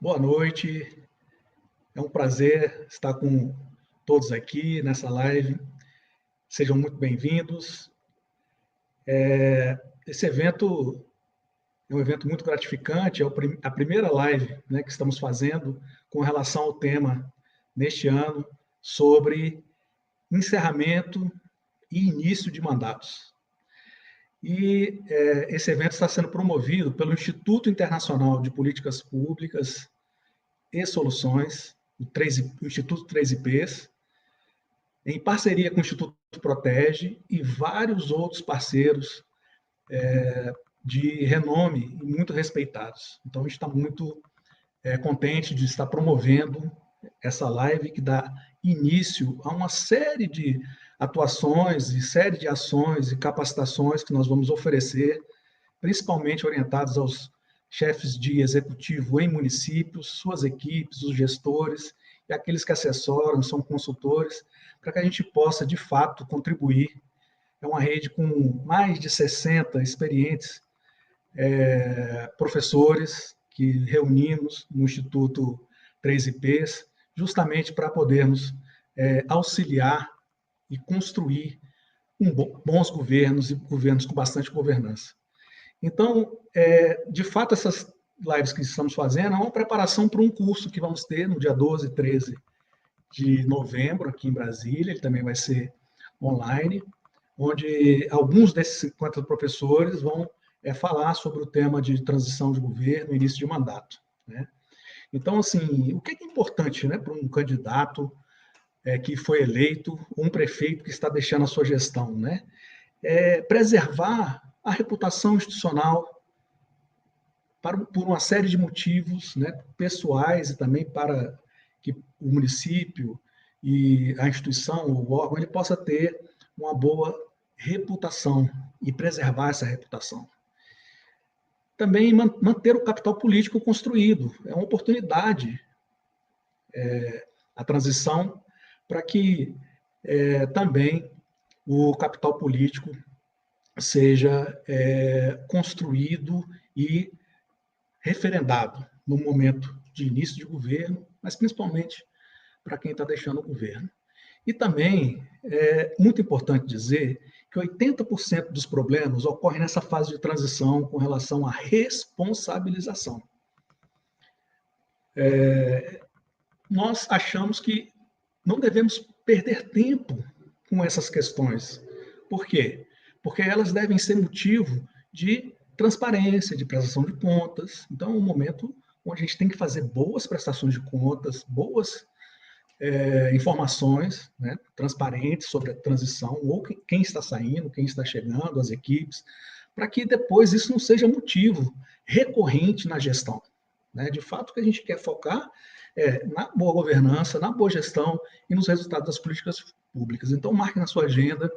Boa noite, é um prazer estar com todos aqui nessa live. Sejam muito bem-vindos. Esse evento é um evento muito gratificante, é a primeira live, né, que estamos fazendo com relação ao tema neste ano sobre encerramento e início de mandatos. Esse evento está sendo promovido pelo Instituto Internacional de Políticas Públicas e Soluções, o Instituto 3IPs, em parceria com o Instituto Protege e vários outros parceiros de renome e muito respeitados. Então, a gente está muito contente de estar promovendo essa live que dá início a uma série de atuações e série de ações e capacitações que nós vamos oferecer, principalmente orientados aos chefes de executivo em municípios, suas equipes, os gestores e aqueles que assessoram, são consultores, para que a gente possa, de fato, contribuir. É uma rede com mais de 60 experientes professores que reunimos no Instituto 3IPs, justamente para podermos auxiliar e construir bons governos e governos com bastante governança. Então, de fato, essas lives que estamos fazendo é uma preparação para um curso que vamos ter no dia 12 e 13 de novembro, aqui em Brasília. Ele também vai ser online, onde alguns desses 50 professores vão falar sobre o tema de transição de governo, início de mandato, né? Então, assim, o que é importante, né, para um candidato que foi eleito, um prefeito que está deixando a sua gestão, né? Preservar a reputação institucional por uma série de motivos, né, pessoais e também para que o município e a instituição, o órgão, ele possa ter uma boa reputação e preservar essa reputação. Também manter o capital político construído. É uma oportunidade a transição para que também o capital político seja construído e referendado no momento de início de governo, mas principalmente para quem está deixando o governo. E também é muito importante dizer que 80% dos problemas ocorrem nessa fase de transição com relação à responsabilização. Nós achamos que não devemos perder tempo com essas questões. Por quê? Porque elas devem ser motivo de transparência, de prestação de contas. Então, é um momento onde a gente tem que fazer boas prestações de contas, boas informações, né, transparentes sobre a transição, ou quem está saindo, quem está chegando, as equipes, para que depois isso não seja motivo recorrente na gestão, né? De fato, o que a gente quer focar na boa governança, na boa gestão e nos resultados das políticas públicas. Então, marque na sua agenda.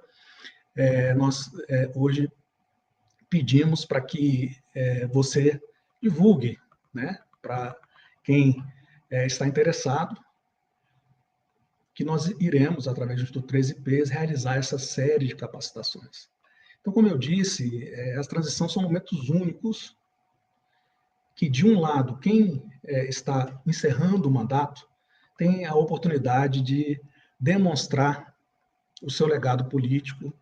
Nós hoje pedimos para que você divulgue, né, para quem está interessado, que nós iremos, através do Instituto 13Ps, realizar essa série de capacitações. Então, como eu disse, as transições são momentos únicos que, de um lado, quem está encerrando o mandato tem a oportunidade de demonstrar o seu legado político,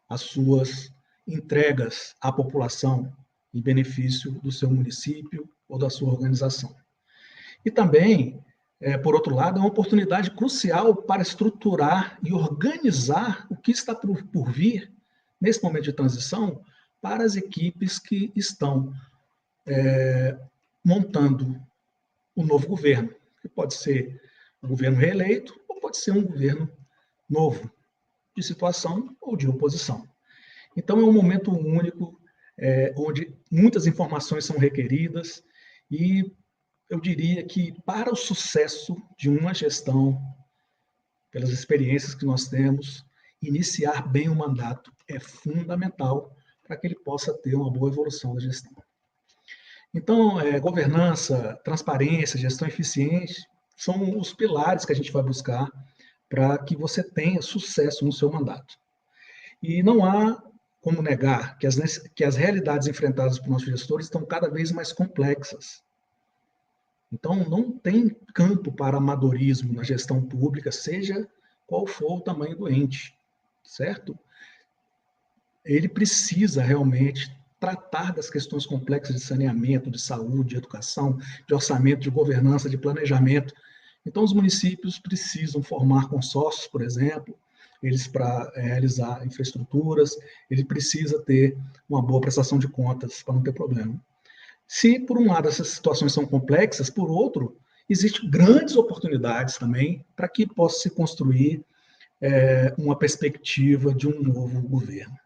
as suas entregas à população em benefício do seu município ou da sua organização. E também, por outro lado, é uma oportunidade crucial para estruturar e organizar o que está por vir nesse momento de transição para as equipes que estão montando um novo governo, que pode ser um governo reeleito ou pode ser um governo novo, de situação ou de oposição. Então, é um momento único, onde muitas informações são requeridas e eu diria que para o sucesso de uma gestão, pelas experiências que nós temos, iniciar bem o mandato é fundamental para que ele possa ter uma boa evolução da gestão. Então, governança, transparência, gestão eficiente são os pilares que a gente vai buscar para que você tenha sucesso no seu mandato. E não há como negar que as realidades enfrentadas por nossos gestores estão cada vez mais complexas. Então, não tem campo para amadorismo na gestão pública, seja qual for o tamanho do ente, certo? Ele precisa realmente tratar das questões complexas de saneamento, de saúde, de educação, de orçamento, de governança, de planejamento. Então, os municípios precisam formar consórcios, por exemplo, eles para realizar infraestruturas, ele precisa ter uma boa prestação de contas para não ter problema. Se, por um lado, essas situações são complexas, por outro, existem grandes oportunidades também para que possa se construir uma perspectiva de um novo governo.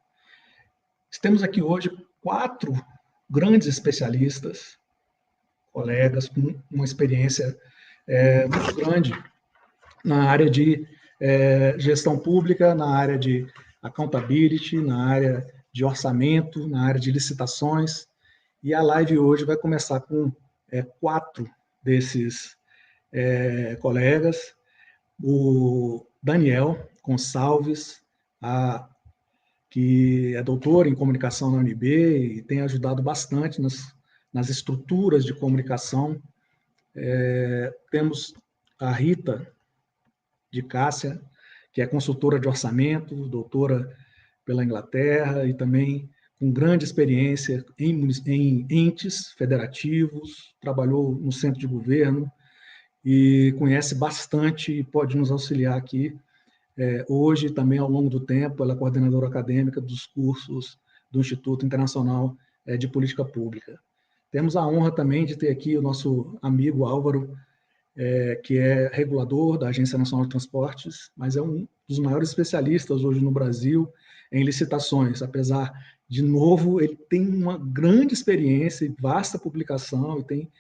Temos aqui hoje 4 grandes especialistas, colegas com uma experiência muito grande na área de gestão pública, na área de accountability, na área de orçamento, na área de licitações. E a live hoje vai começar com 4 desses colegas. O Daniel Gonçalves, que é doutor em comunicação na UNB e tem ajudado bastante nas estruturas de comunicação. Temos a Rita de Cássia, que é consultora de orçamento, doutora pela Inglaterra e também com grande experiência em entes federativos, trabalhou no centro de governo e conhece bastante e pode nos auxiliar aqui. Hoje, também, ao longo do tempo, ela é coordenadora acadêmica dos cursos do Instituto Internacional de Política Pública. Temos a honra também de ter aqui o nosso amigo Álvaro, que é regulador da Agência Nacional de Transportes, mas é um dos maiores especialistas hoje no Brasil em licitações. Apesar, de novo, ele tem uma grande experiência e vasta publicação e tem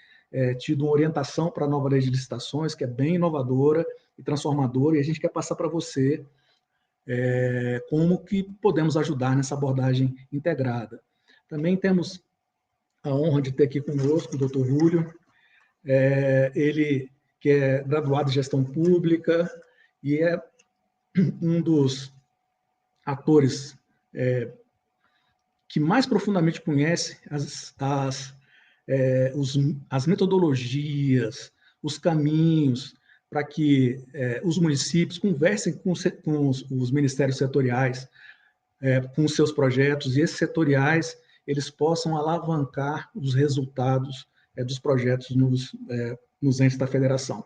tido uma orientação para a nova lei de licitações, que é bem inovadora e transformadora, e a gente quer passar para você como que podemos ajudar nessa abordagem integrada. Também temos a honra de ter aqui conosco o Dr. Júlio, ele que é graduado em gestão pública e é um dos atores que mais profundamente conhece as metodologias, os caminhos para que os municípios conversem com os ministérios setoriais, com os seus projetos, e esses setoriais eles possam alavancar os resultados dos projetos nos entes da federação.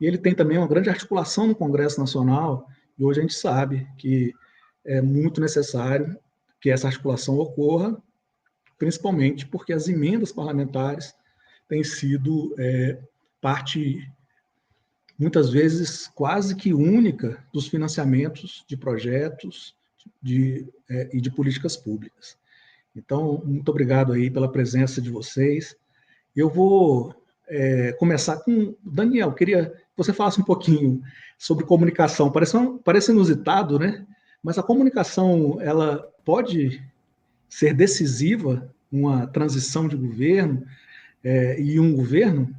E ele tem também uma grande articulação no Congresso Nacional, e hoje a gente sabe que é muito necessário que essa articulação ocorra, principalmente porque as emendas parlamentares têm sido parte, muitas vezes, quase que única dos financiamentos de projetos e de políticas públicas. Então, muito obrigado aí pela presença de vocês. Eu vou começar com o Daniel. Queria que você falasse um pouquinho sobre comunicação. Parece inusitado, né? Mas a comunicação, ela pode ser decisiva numa transição de governo e um governo?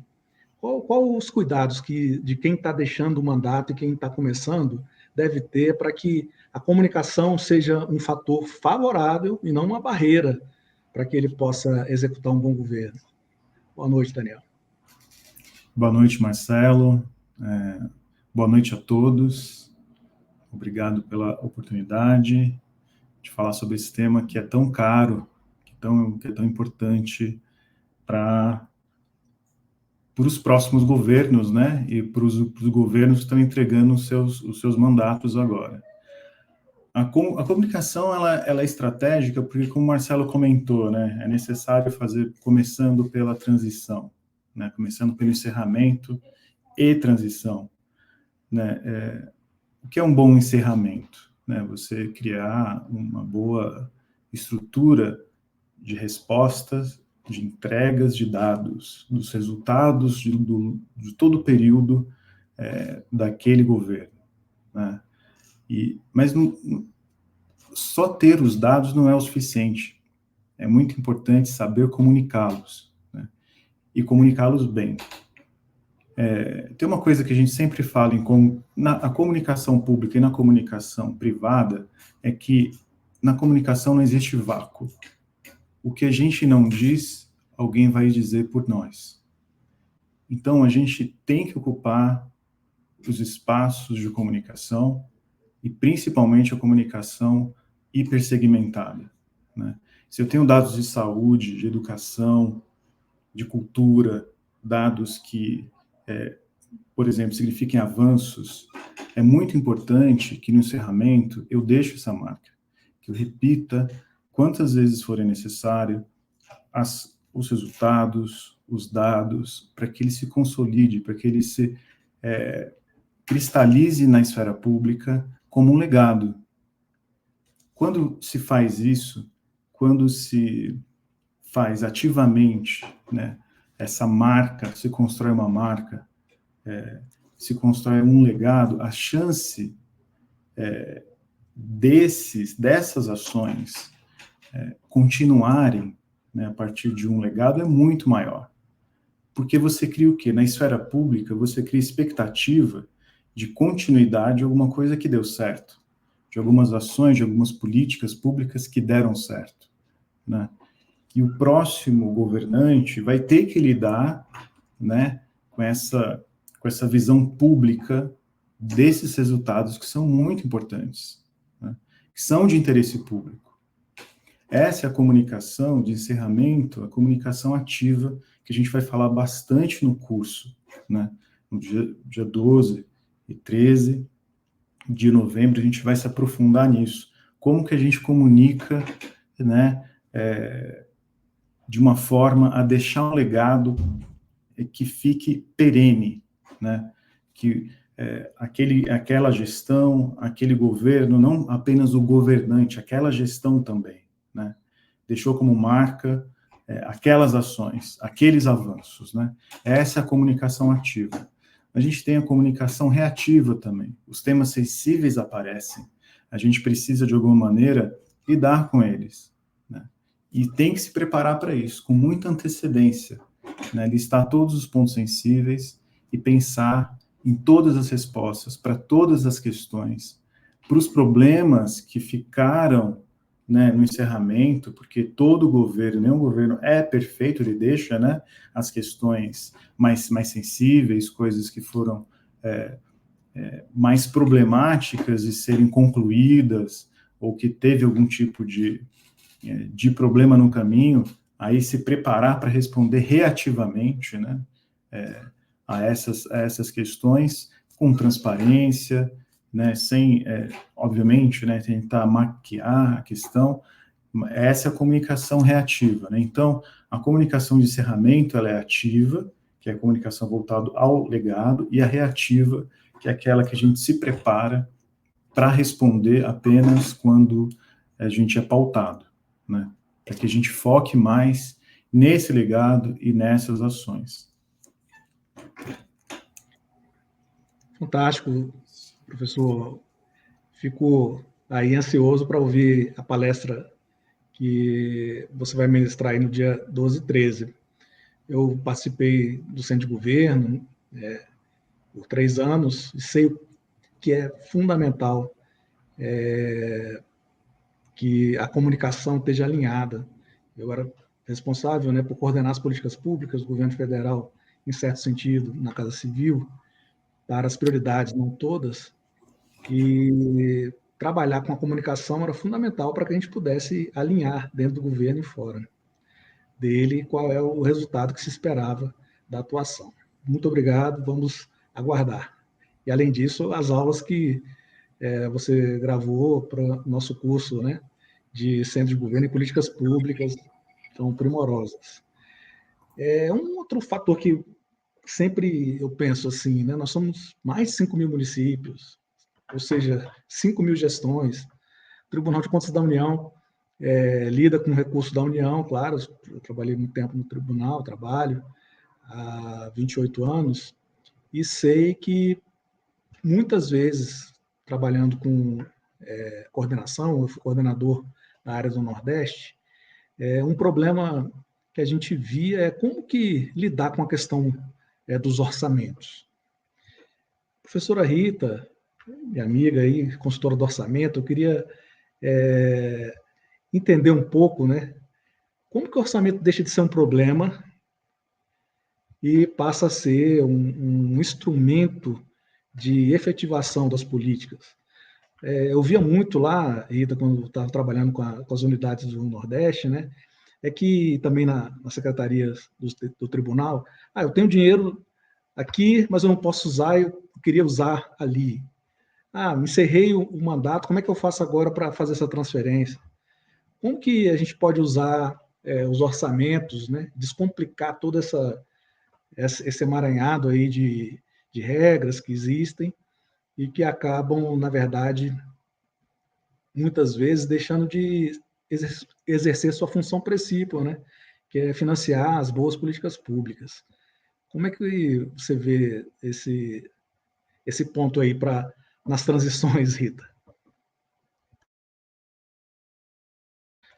Qual os cuidados de quem está deixando o mandato e quem está começando deve ter para que a comunicação seja um fator favorável e não uma barreira para que ele possa executar um bom governo? Boa noite, Daniel. Boa noite, Marcelo. Boa noite a todos. Obrigado pela oportunidade de falar sobre esse tema que é tão caro, que é tão importante para os próximos governos, né? E para os governos que estão entregando os seus mandatos agora. A comunicação ela é estratégica porque, como o Marcelo comentou, né? É necessário fazer começando pela transição, né? Começando pelo encerramento e transição, né? O que é um bom encerramento? Né? Você criar uma boa estrutura de respostas, de entregas de dados, dos resultados de todo o período daquele governo. Né? Mas só ter os dados não é o suficiente. É muito importante saber comunicá-los, né? E comunicá-los bem. Tem uma coisa que a gente sempre fala na comunicação pública e na comunicação privada, é que na comunicação não existe vácuo. O que a gente não diz, alguém vai dizer por nós. Então, a gente tem que ocupar os espaços de comunicação e, principalmente, a comunicação hipersegmentada, né? Se eu tenho dados de saúde, de educação, de cultura, dados que, por exemplo, signifiquem avanços, é muito importante que no encerramento eu deixe essa marca, que eu repita quantas vezes forem necessário os resultados, os dados, para que ele se consolide, para que ele se cristalize na esfera pública como um legado. Quando se faz isso, quando se faz ativamente, né, essa marca, se constrói uma marca, se constrói um legado, a chance dessas ações continuarem, né, a partir de um legado é muito maior. Porque você cria o quê? Na esfera pública, você cria expectativa de continuidade de alguma coisa que deu certo, de algumas ações, de algumas políticas públicas que deram certo, né? E o próximo governante vai ter que lidar, né, com essa visão pública desses resultados que são muito importantes, né, que são de interesse público. Essa é a comunicação de encerramento, a comunicação ativa, que a gente vai falar bastante no curso, né? No dia 12 e 13 de novembro, a gente vai se aprofundar nisso. Como que a gente comunica, né, de uma forma a deixar um legado que fique perene, né? Que aquela gestão, aquele governo, não apenas o governante, aquela gestão também, né, deixou como marca aquelas ações, aqueles avanços, né? Essa é a comunicação ativa. A gente tem a comunicação reativa também. Os temas sensíveis aparecem. A gente precisa, de alguma maneira, lidar com eles, né? E tem que se preparar para isso, com muita antecedência, né? Listar todos os pontos sensíveis e pensar em todas as respostas, para todas as questões, para os problemas que ficaram, né, no encerramento, porque todo governo, nenhum governo é perfeito, ele deixa, né, as questões mais sensíveis, coisas que foram mais problemáticas de serem concluídas, ou que teve algum tipo de problema no caminho, aí se preparar para responder reativamente, né, a essas questões, com transparência, né, sem, obviamente, né, tentar maquiar a questão. Essa é a comunicação reativa, né? Então, a comunicação de encerramento, ela é ativa, que é a comunicação voltada ao legado, e a reativa, que é aquela que a gente se prepara para responder apenas quando a gente é pautado, né? Para que a gente foque mais nesse legado e nessas ações. Fantástico, professor. Fico aí ansioso para ouvir a palestra que você vai ministrar aí no dia 12 e 13. Eu participei do Centro de Governo por 3 anos e sei que é fundamental que a comunicação esteja alinhada. Eu era responsável, né, por coordenar as políticas públicas do governo federal, em certo sentido, na Casa Civil, para as prioridades, não todas, e trabalhar com a comunicação era fundamental para que a gente pudesse alinhar dentro do governo e fora dele qual é o resultado que se esperava da atuação. Muito obrigado, vamos aguardar. E, além disso, as aulas que você gravou para o nosso curso, né, de Centro de Governo e Políticas Públicas são primorosas. Um outro fator que sempre eu penso assim, né, nós somos mais de 5 mil municípios, ou seja, 5 mil gestões. O Tribunal de Contas da União lida com recursos da União, claro, eu trabalhei muito tempo no tribunal, trabalho há 28 anos, e sei que muitas vezes, trabalhando com coordenação, eu fui coordenador na área do Nordeste, um problema que a gente via é como que lidar com a questão dos orçamentos. Professora Rita, minha amiga aí, consultora do orçamento, eu queria entender um pouco, né, como que o orçamento deixa de ser um problema e passa a ser um instrumento de efetivação das políticas. Eu via muito lá, Rita, quando estava trabalhando com as unidades do Nordeste, né? É que também na secretaria do tribunal, eu tenho dinheiro aqui, mas eu não posso usar, eu queria usar ali. Me encerrei o mandato, como é que eu faço agora para fazer essa transferência? Como que a gente pode usar os orçamentos, né? Descomplicar todo esse emaranhado aí de regras que existem e que acabam, na verdade, muitas vezes deixando de exercer sua função principal, né? Que é financiar as boas políticas públicas. Como é que você vê esse ponto aí nas transições, Rita?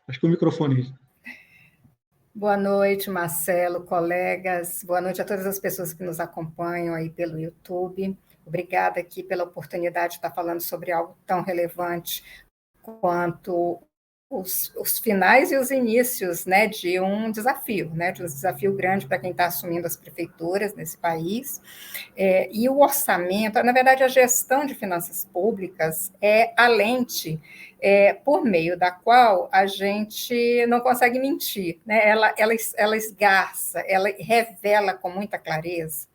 Acho que o microfone. Boa noite, Marcelo, colegas. Boa noite a todas as pessoas que nos acompanham aí pelo YouTube. Obrigada aqui pela oportunidade de estar falando sobre algo tão relevante quanto os finais e os inícios, né, de um desafio, né, de um desafio grande para quem está assumindo as prefeituras nesse país. E o orçamento, na verdade, a gestão de finanças públicas é a lente por meio da qual a gente não consegue mentir, né? Ela esgarça, ela revela com muita clareza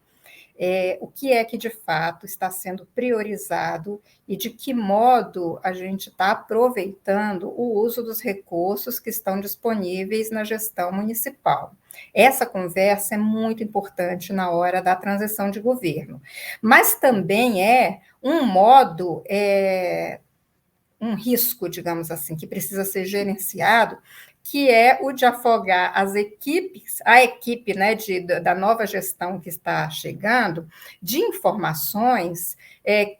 o que é que de fato está sendo priorizado e de que modo a gente está aproveitando o uso dos recursos que estão disponíveis na gestão municipal. Essa conversa é muito importante na hora da transição de governo, mas também é um modo, um risco, digamos assim, que precisa ser gerenciado, que é o de afogar as equipes, a equipe, né, da nova gestão que está chegando, de informações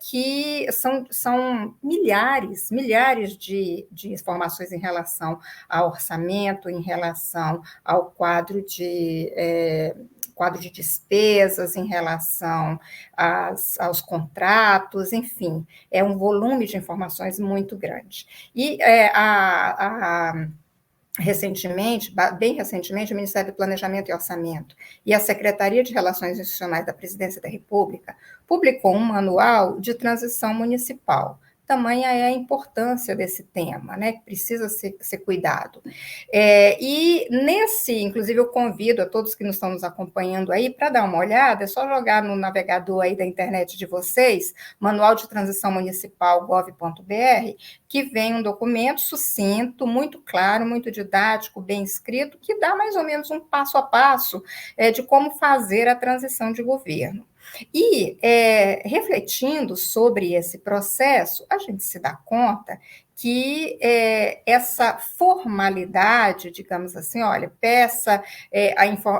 que são milhares de informações em relação ao orçamento, em relação ao quadro de despesas, em relação aos contratos, enfim, é um volume de informações muito grande. E recentemente, bem recentemente, o Ministério do Planejamento e Orçamento e a Secretaria de Relações Institucionais da Presidência da República publicou um manual de transição municipal. Tamanha é a importância desse tema, né, que precisa ser cuidado. E inclusive, eu convido a todos que nos estão nos acompanhando aí para dar uma olhada, é só jogar no navegador aí da internet de vocês, Manual de Transição Municipal, gov.br, que vem um documento sucinto, muito claro, muito didático, bem escrito, que dá mais ou menos um passo a passo de como fazer a transição de governo. E, refletindo sobre esse processo, a gente se dá conta que essa formalidade, digamos assim, olha, peça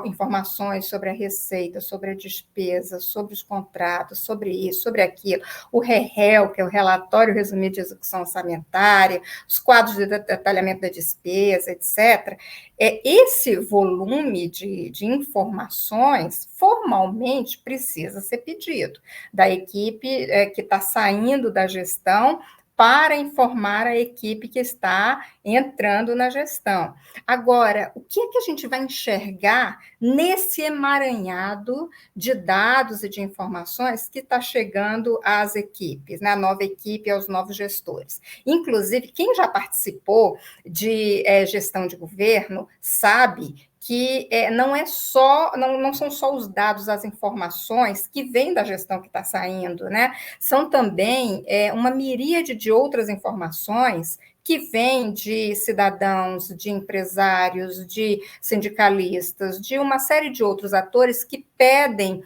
informações sobre a receita, sobre a despesa, sobre os contratos, sobre isso, sobre aquilo, o REREL, que é o Relatório Resumido de Execução Orçamentária, os quadros de detalhamento da despesa, etc., esse volume de informações formalmente precisa ser pedido da equipe que está saindo da gestão para informar a equipe que está entrando na gestão. Agora, o que é que a gente vai enxergar nesse emaranhado de dados e de informações que está chegando às equipes, né? A nova equipe, aos novos gestores? Inclusive, quem já participou de gestão de governo sabe que não são só os dados, as informações que vêm da gestão que está saindo, né? São também uma miríade de outras informações que vêm de cidadãos, de empresários, de sindicalistas, de uma série de outros atores que pedem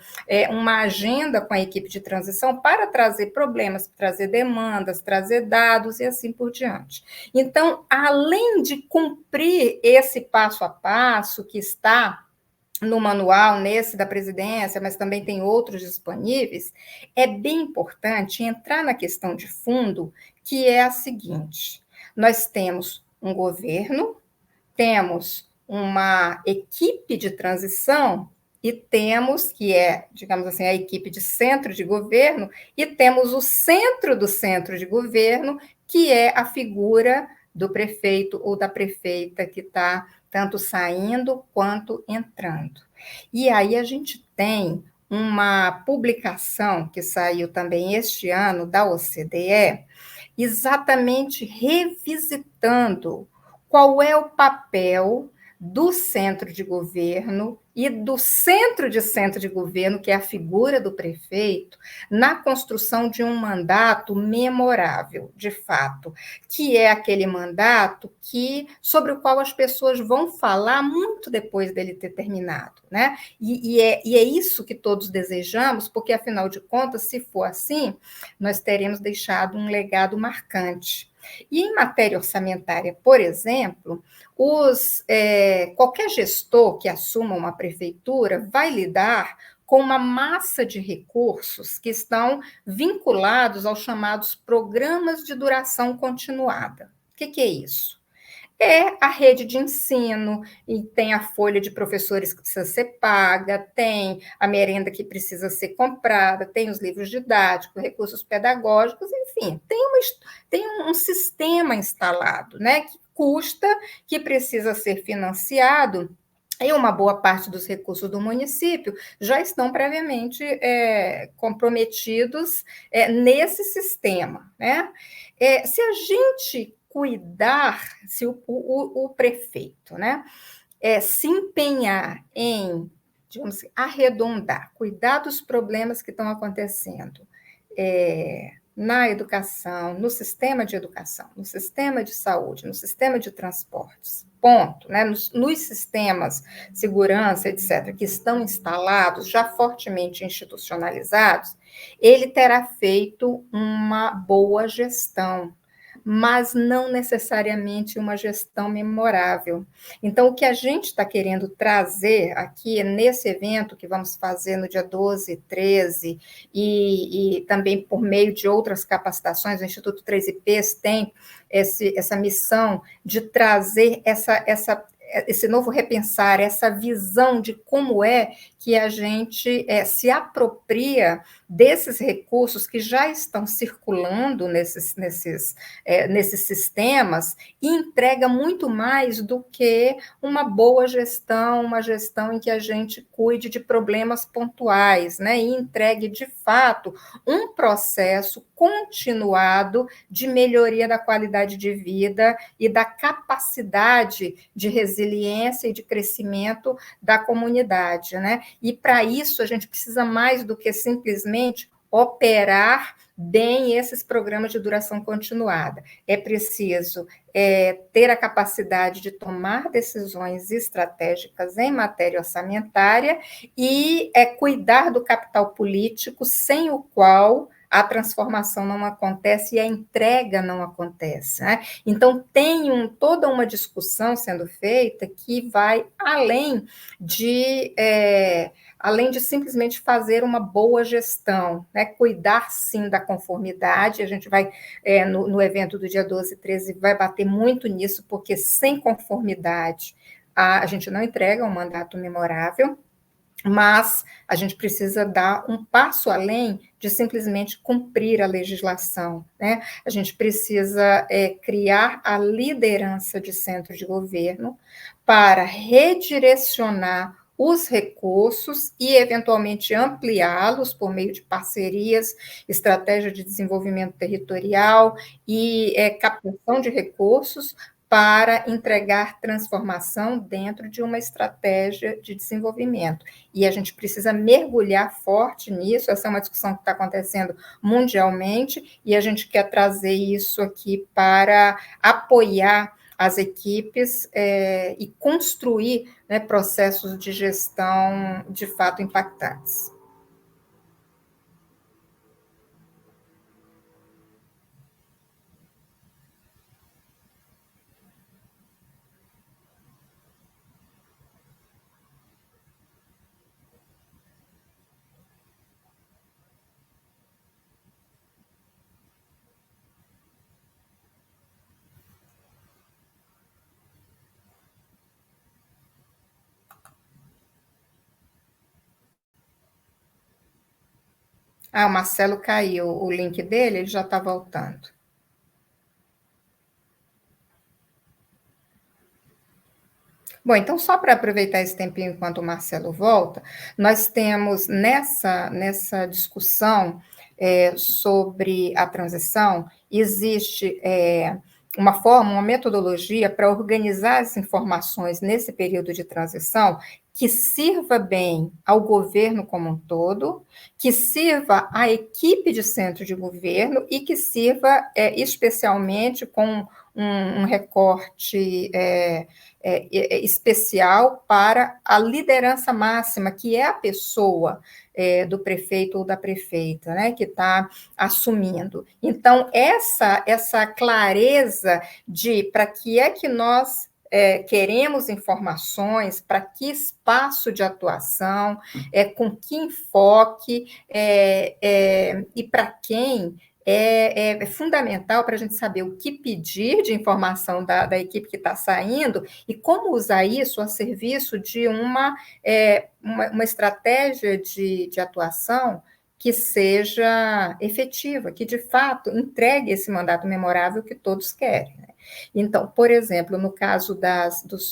uma agenda com a equipe de transição para trazer problemas, trazer demandas, trazer dados e assim por diante. Então, além de cumprir esse passo a passo que está no manual, nesse da presidência, mas também tem outros disponíveis, é bem importante entrar na questão de fundo, que é a seguinte: nós temos um governo, temos uma equipe de transição e temos, que é, digamos assim, a equipe de centro de governo, e temos o centro do centro de governo, que é a figura do prefeito ou da prefeita que está tanto saindo quanto entrando. E aí a gente tem uma publicação que saiu também este ano da OCDE, exatamente revisitando qual é o papel do centro de governo e do centro de governo, que é a figura do prefeito, na construção de um mandato memorável, de fato, que é aquele mandato sobre o qual as pessoas vão falar muito depois dele ter terminado, né? E é isso que todos desejamos, porque, afinal de contas, se for assim, nós teremos deixado um legado marcante. E em matéria orçamentária, por exemplo, qualquer gestor que assuma uma prefeitura vai lidar com uma massa de recursos que estão vinculados aos chamados programas de duração continuada. O que é isso? É a rede de ensino, e tem a folha de professores que precisa ser paga, tem a merenda que precisa ser comprada, tem os livros didáticos, recursos pedagógicos, enfim, tem um sistema instalado, né, que custa, que precisa ser financiado, e uma boa parte dos recursos do município já estão previamente comprometidos nesse sistema, né? Se a gente cuidar, se o prefeito, né, se empenhar em, digamos assim, arredondar, cuidar dos problemas que estão acontecendo na educação, no sistema de educação, no sistema de saúde, no sistema de transportes, ponto, né, nos sistemas de segurança, etc., que estão instalados, já fortemente institucionalizados, ele terá feito uma boa gestão, mas não necessariamente uma gestão memorável. Então, o que a gente está querendo trazer aqui nesse evento que vamos fazer no dia 12 e 13, e também por meio de outras capacitações, o Instituto 3IPs tem essa missão de trazer esse novo repensar, essa visão de como é que a gente se apropria desses recursos que já estão circulando nesses sistemas e entrega muito mais do que uma boa gestão, uma gestão em que a gente cuide de problemas pontuais, né, e entregue, de fato, um processo continuado de melhoria da qualidade de vida e da capacidade de resiliência e de crescimento da comunidade, né? E para isso a gente precisa mais do que simplesmente operar bem esses programas de duração continuada. É preciso ter a capacidade de tomar decisões estratégicas em matéria orçamentária e cuidar do capital político, sem o qual a transformação não acontece e a entrega não acontece, né? Então, tem toda uma discussão sendo feita que vai além de simplesmente fazer uma boa gestão, né? Cuidar, sim, da conformidade. A gente vai, no evento do dia 12 e 13, vai bater muito nisso, porque sem conformidade a gente não entrega um mandato memorável, mas a gente precisa dar um passo além de simplesmente cumprir a legislação, né? A gente precisa criar a liderança de centro de governo para redirecionar os recursos e, eventualmente, ampliá-los por meio de parcerias, estratégia de desenvolvimento territorial e captação de recursos para entregar transformação dentro de uma estratégia de desenvolvimento. E a gente precisa mergulhar forte nisso, essa é uma discussão que está acontecendo mundialmente, e a gente quer trazer isso aqui para apoiar as equipes e construir, né, processos de gestão de fato impactantes. O Marcelo caiu, o link dele, ele já está voltando. Bom, então, só para aproveitar esse tempinho enquanto o Marcelo volta, nós temos nessa discussão sobre a transição, existe uma forma, uma metodologia para organizar as informações nesse período de transição que sirva bem ao governo como um todo, que sirva à equipe de centro de governo e que sirva especialmente com um recorte especial para a liderança máxima, que é a pessoa do prefeito ou da prefeita, né, que está assumindo. Então, essa clareza de para que é que nós queremos informações, para que espaço de atuação, com que enfoque e para quem é fundamental para a gente saber o que pedir de informação da equipe que está saindo e como usar isso a serviço de uma estratégia de atuação que seja efetiva, que de fato entregue esse mandato memorável que todos querem. Né? Então, por exemplo, no caso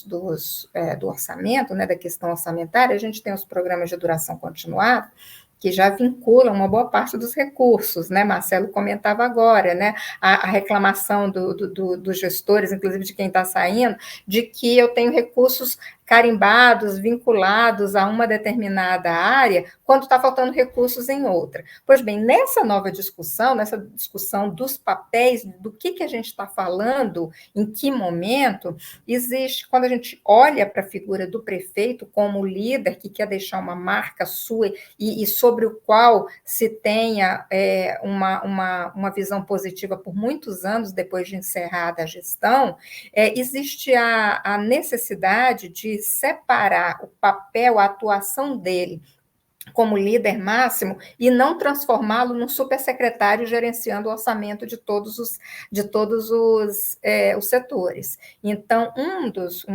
do orçamento, né, da questão orçamentária, a gente tem os programas de duração continuada, que já vinculam uma boa parte dos recursos, né? Marcelo comentava agora, né? A reclamação dos gestores, inclusive de quem está saindo, de que eu tenho recursos carimbados, vinculados a uma determinada área, quando está faltando recursos em outra. Pois bem, nessa nova discussão, nessa discussão dos papéis, do que a gente está falando, em que momento, existe, quando a gente olha para a figura do prefeito como líder que quer deixar uma marca sua e sobre o qual se tenha uma visão positiva por muitos anos depois de encerrada a gestão, existe a necessidade de separar o papel, a atuação dele como líder máximo e não transformá-lo num supersecretário gerenciando o orçamento de todos os setores. Então, um dos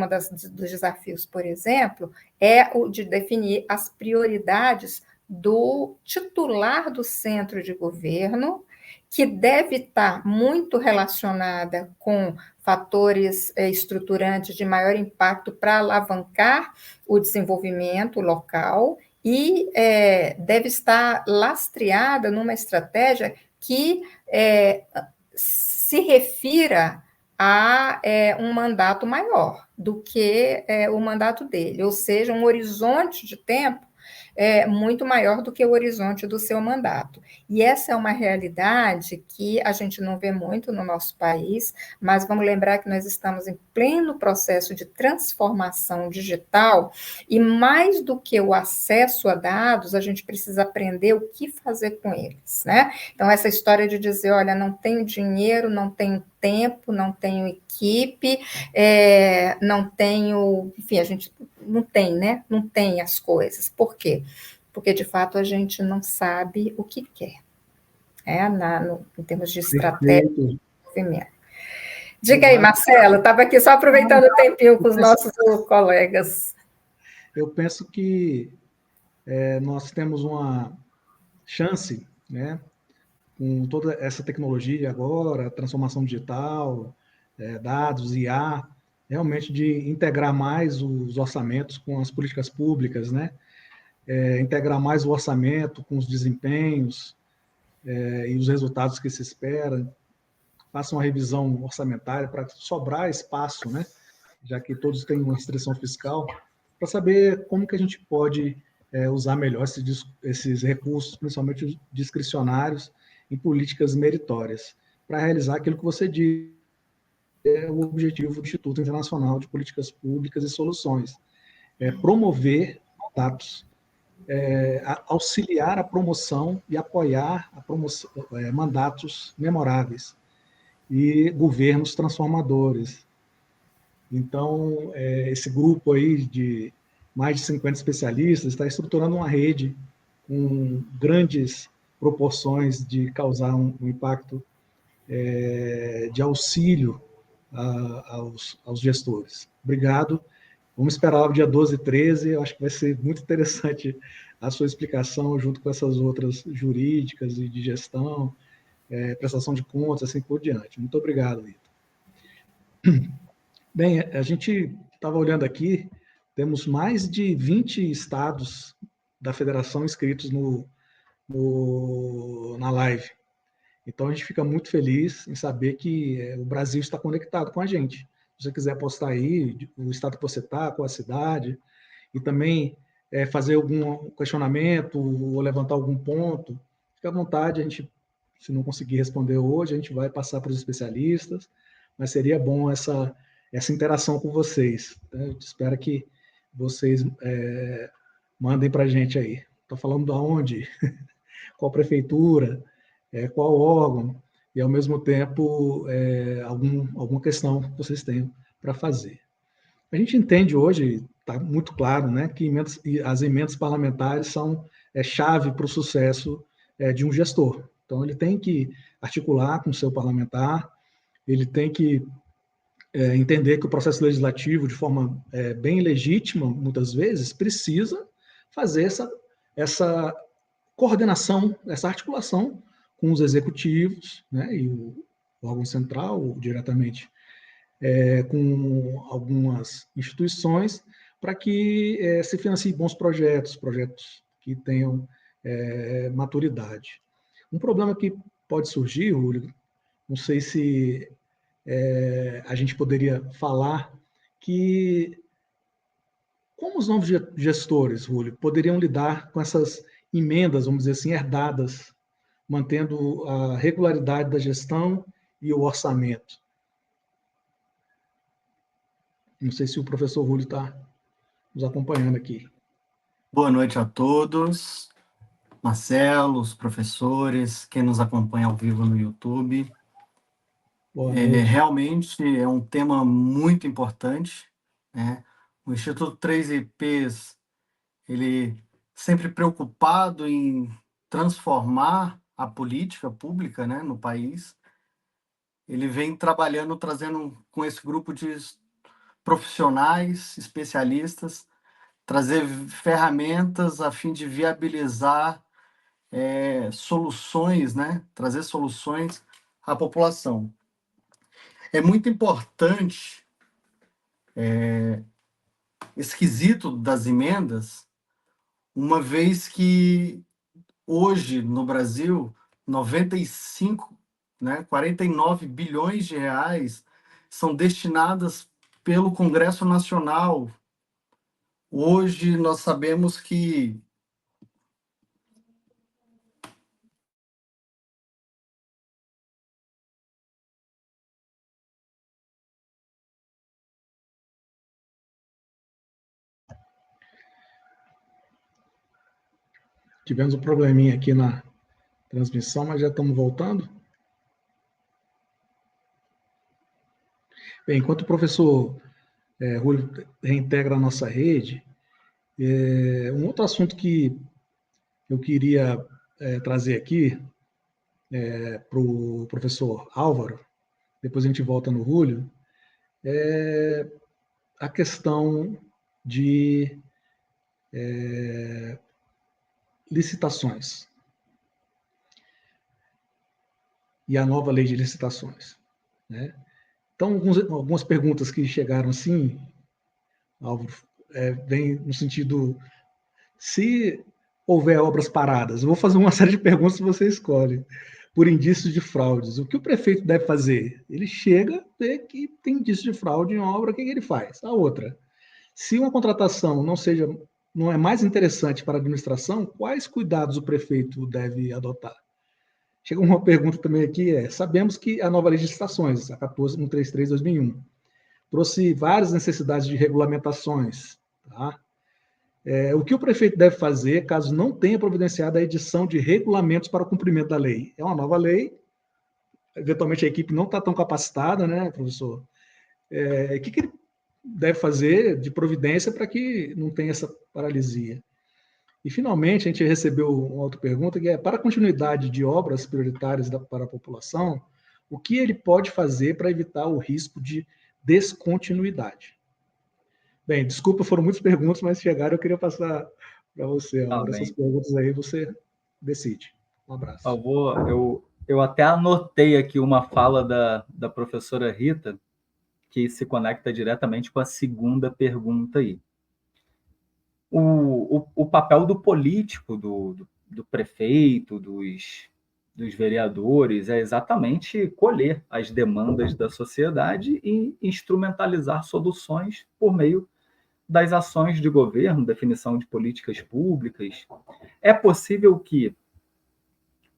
desafios, por exemplo, é o de definir as prioridades do titular do centro de governo, que deve estar muito relacionada com fatores estruturantes de maior impacto para alavancar o desenvolvimento local e deve estar lastreada numa estratégia que se refira a um mandato maior do que o mandato dele, ou seja, um horizonte de tempo muito maior do que o horizonte do seu mandato. E essa é uma realidade que a gente não vê muito no nosso país, mas vamos lembrar que nós estamos em pleno processo de transformação digital e mais do que o acesso a dados, a gente precisa aprender o que fazer com eles, né? Então, essa história de dizer, olha, não tenho dinheiro, não tenho tempo, não tenho equipe, não tenho, enfim, a gente não tem, né? Não tem as coisas. Por quê? Porque, de fato, a gente não sabe o que quer, em termos de estratégia de desenvolvimento. Diga aí, Marcelo, estava aqui só aproveitando o tempinho com os nossos colegas. Eu penso que nós temos uma chance, né, com toda essa tecnologia agora, transformação digital, dados, IA, realmente de integrar mais os orçamentos com as políticas públicas, né? Integrar mais o orçamento com os desempenhos e os resultados que se espera. Faça uma revisão orçamentária para sobrar espaço, né? Já que todos têm uma restrição fiscal, para saber como que a gente pode usar melhor esses recursos, principalmente os discricionários, em políticas meritórias, para realizar aquilo que você diz, o objetivo do Instituto Internacional de Políticas Públicas e Soluções, promover mandatos, auxiliar a promoção e apoiar mandatos memoráveis e governos transformadores. Então, esse grupo aí de mais de 50 especialistas está estruturando uma rede com grandes proporções de causar um impacto de auxílio aos gestores. Obrigado. Vamos esperar o dia 12 e 13. Eu acho que vai ser muito interessante a sua explicação, junto com essas outras jurídicas e de gestão, prestação de contas, assim por diante. Muito obrigado, Vitor. Bem, a gente estava olhando aqui, temos mais de 20 estados da federação inscritos na live. Então, a gente fica muito feliz em saber que o Brasil está conectado com a gente. Se você quiser postar aí o estado que você está, qual a cidade, e também fazer algum questionamento ou levantar algum ponto, fique à vontade. A gente, se não conseguir responder hoje, a gente vai passar para os especialistas, mas seria bom essa interação com vocês. Né? Eu espero que vocês mandem para a gente aí. Estou falando de onde? Qual prefeitura? Qual órgão? E, ao mesmo tempo, alguma questão que vocês tenham para fazer. A gente entende hoje, está muito claro, né, que as emendas parlamentares são chave para o sucesso de um gestor. Então, ele tem que articular com o seu parlamentar, ele tem que entender que o processo legislativo, de forma bem legítima, muitas vezes, precisa fazer essa coordenação, essa articulação com os executivos, né, e o órgão central, diretamente, com algumas instituições, para que se financiem bons projetos que tenham maturidade. Um problema que pode surgir, Júlio, não sei se a gente poderia falar que como os novos gestores, Júlio, poderiam lidar com essas emendas, vamos dizer assim, herdadas, mantendo a regularidade da gestão e o orçamento? Não sei se o professor Júlio está nos acompanhando aqui. Boa noite a todos, Marcelo, os professores, quem nos acompanha ao vivo no YouTube. Realmente é um tema muito importante, né? O Instituto 3IPs, ele sempre preocupado em transformar a política pública, né, no país. Ele vem trabalhando, trazendo com esse grupo de profissionais, especialistas, trazer ferramentas a fim de viabilizar soluções, né? Trazer soluções à população. É muito importante esse quesito das emendas, uma vez que hoje no Brasil 49 bilhões de reais são destinadas pelo Congresso Nacional. Hoje nós sabemos que tivemos um probleminha aqui na transmissão, mas já estamos voltando. Bem, enquanto o professor Júlio reintegra a nossa rede, um outro assunto que eu queria trazer aqui para o professor Álvaro, depois a gente volta no Júlio, é a questão de licitações e a nova lei de licitações, né? Então, algumas perguntas que chegaram assim, Álvaro, vem no sentido, se houver obras paradas, eu vou fazer uma série de perguntas que você escolhe, por indícios de fraudes, o que o prefeito deve fazer? Ele chega, vê que tem indício de fraude em obra, o que ele faz? A outra, se uma contratação não é mais interessante para a administração, quais cuidados o prefeito deve adotar? Chega uma pergunta também aqui, sabemos que a nova lei de licitações, a 14133/2001, trouxe várias necessidades de regulamentações, tá? O que o prefeito deve fazer caso não tenha providenciado a edição de regulamentos para o cumprimento da lei? É uma nova lei, eventualmente a equipe não está tão capacitada, né, professor? O que ele deve fazer de providência para que não tenha essa paralisia? E, finalmente, a gente recebeu uma outra pergunta, que para a continuidade de obras prioritárias para a população, o que ele pode fazer para evitar o risco de descontinuidade? Bem, desculpa, foram muitas perguntas, mas chegaram, eu queria passar para você. Essas perguntas aí você decide. Um abraço. Por favor, eu até anotei aqui uma fala da professora Rita, que se diretamente com a segunda pergunta aí. O papel do político, do prefeito, dos vereadores, é exatamente colher as demandas da sociedade e instrumentalizar soluções por meio das ações de governo, definição de políticas públicas. É possível que,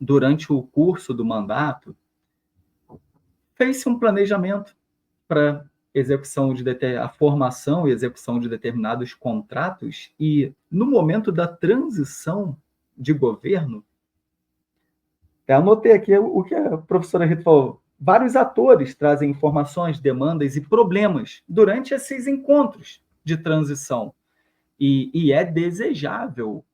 durante o curso do mandato, fez-se um planejamento para a formação e execução de determinados contratos, e no momento da transição de governo, eu anotei aqui o que a professora Rita falou, vários atores trazem informações, demandas e problemas durante esses encontros de transição, e é desejável,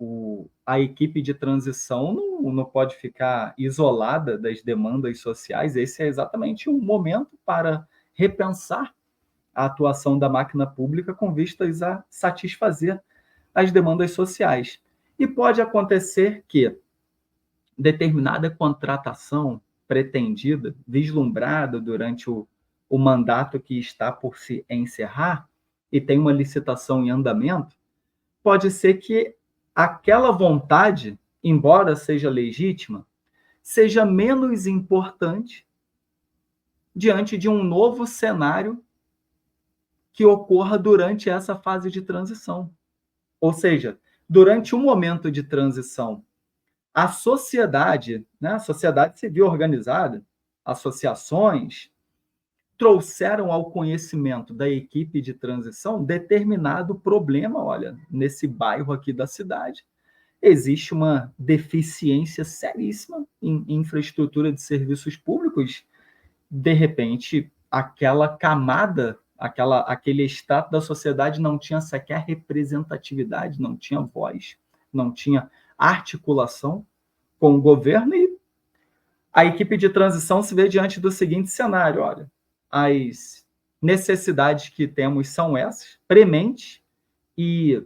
a equipe de transição não pode ficar isolada das demandas sociais. Esse é exatamente um momento para repensar a atuação da máquina pública com vistas a satisfazer as demandas sociais. E pode acontecer que determinada contratação pretendida, vislumbrada durante o mandato que está por se encerrar, e tem uma licitação em andamento, pode ser que aquela vontade, embora seja legítima, seja menos importante diante de um novo cenário que ocorra durante essa fase de transição. Ou seja, durante um momento de transição, a sociedade, né, a sociedade civil organizada, associações, trouxeram ao conhecimento da equipe de transição determinado problema. Olha, nesse bairro aqui da cidade, existe uma deficiência seríssima em infraestrutura de serviços públicos. De repente, aquela camada, aquele estrato da sociedade não tinha sequer representatividade, não tinha voz, não tinha articulação com o governo, e a equipe de transição se vê diante do seguinte cenário: olha, as necessidades que temos são essas, prementes, e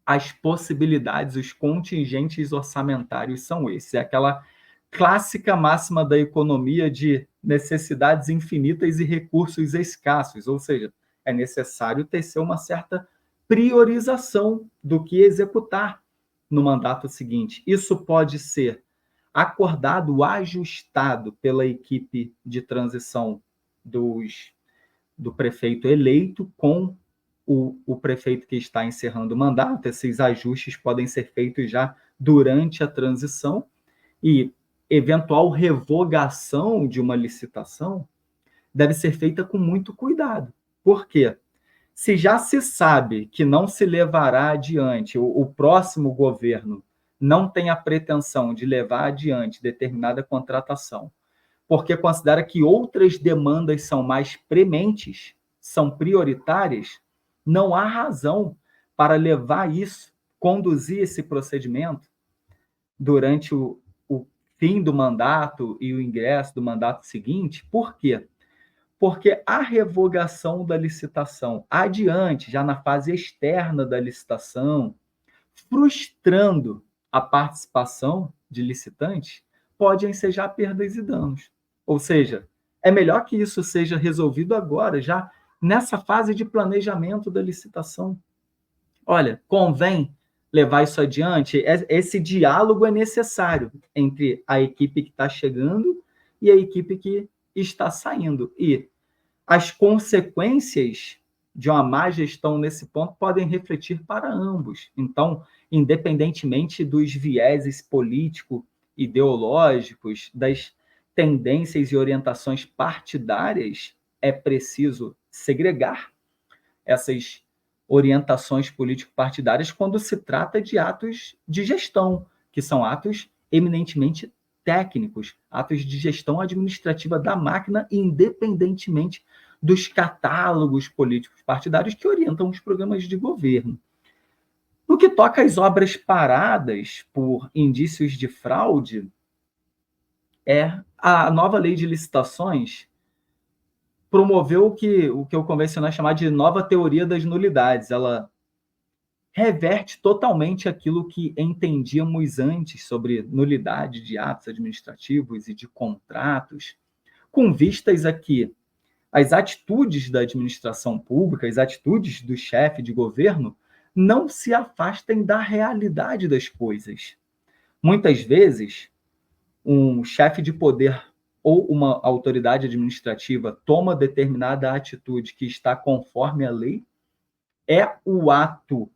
as possibilidades, os contingentes orçamentários são esses. É aquela clássica máxima da economia de necessidades infinitas e recursos escassos, ou seja, é necessário tecer uma certa priorização do que executar no mandato seguinte. Isso pode ser acordado, ajustado pela equipe de transição do prefeito eleito com o prefeito que está encerrando o mandato. Esses ajustes podem ser feitos já durante a transição, e eventual revogação de uma licitação deve ser feita com muito cuidado. Por quê? Se já se sabe que não se levará adiante, o próximo governo não tem a pretensão de levar adiante determinada contratação, porque considera que outras demandas são mais prementes, são prioritárias, não há razão para levar isso, conduzir esse procedimento durante o fim do mandato e o ingresso do mandato seguinte. Por quê? Porque a revogação da licitação adiante, já na fase externa da licitação, frustrando a participação de licitantes, pode ensejar perdas e danos. Ou seja, é melhor que isso seja resolvido agora, já nessa fase de planejamento da licitação. Olha, convém levar isso adiante. Esse diálogo é necessário entre a equipe que está chegando e a equipe que está saindo. E as consequências de uma má gestão nesse ponto podem refletir para ambos. Então, independentemente dos vieses político-ideológicos, das tendências e orientações partidárias, é preciso segregar essas orientações político-partidárias quando se trata de atos de gestão, que são atos eminentemente técnicos, atos de gestão administrativa da máquina, independentemente dos catálogos políticos partidários que orientam os programas de governo. No que toca às obras paradas por indícios de fraude, a nova lei de licitações promoveu o que eu convencional chamar de nova teoria das nulidades. Ela reverte totalmente aquilo que entendíamos antes sobre nulidade de atos administrativos e de contratos, com vistas a que as atitudes da administração pública, as atitudes do chefe de governo, não se afastem da realidade das coisas. Muitas vezes, um chefe de poder ou uma autoridade administrativa toma determinada atitude que está conforme a lei, é o ato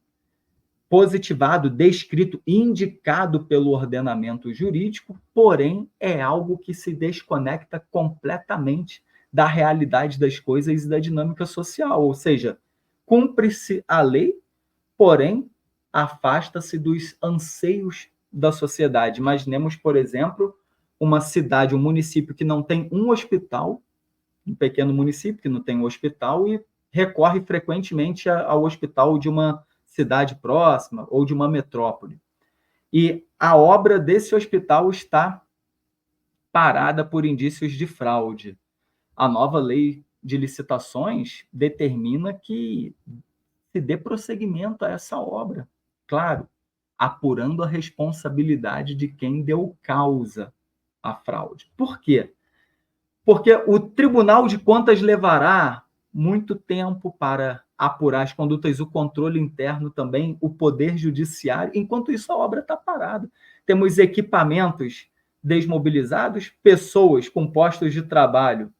positivado, descrito, indicado pelo ordenamento jurídico, porém é algo que se desconecta completamente da realidade das coisas e da dinâmica social, ou seja, cumpre-se a lei, porém afasta-se dos anseios da sociedade. Imaginemos, por exemplo, uma cidade, um município que não tem um hospital, um pequeno município que não tem um hospital e recorre frequentemente ao hospital de uma cidade próxima ou de uma metrópole. E a obra desse hospital está parada por indícios de fraude. A nova lei de licitações determina que se dê prosseguimento a essa obra. Claro, apurando a responsabilidade de quem deu causa à fraude. Por quê? Porque o Tribunal de Contas levará muito tempo para apurar as condutas, o controle interno também, o poder judiciário. Enquanto isso, a obra está parada. Temos equipamentos desmobilizados, pessoas com postos de trabalho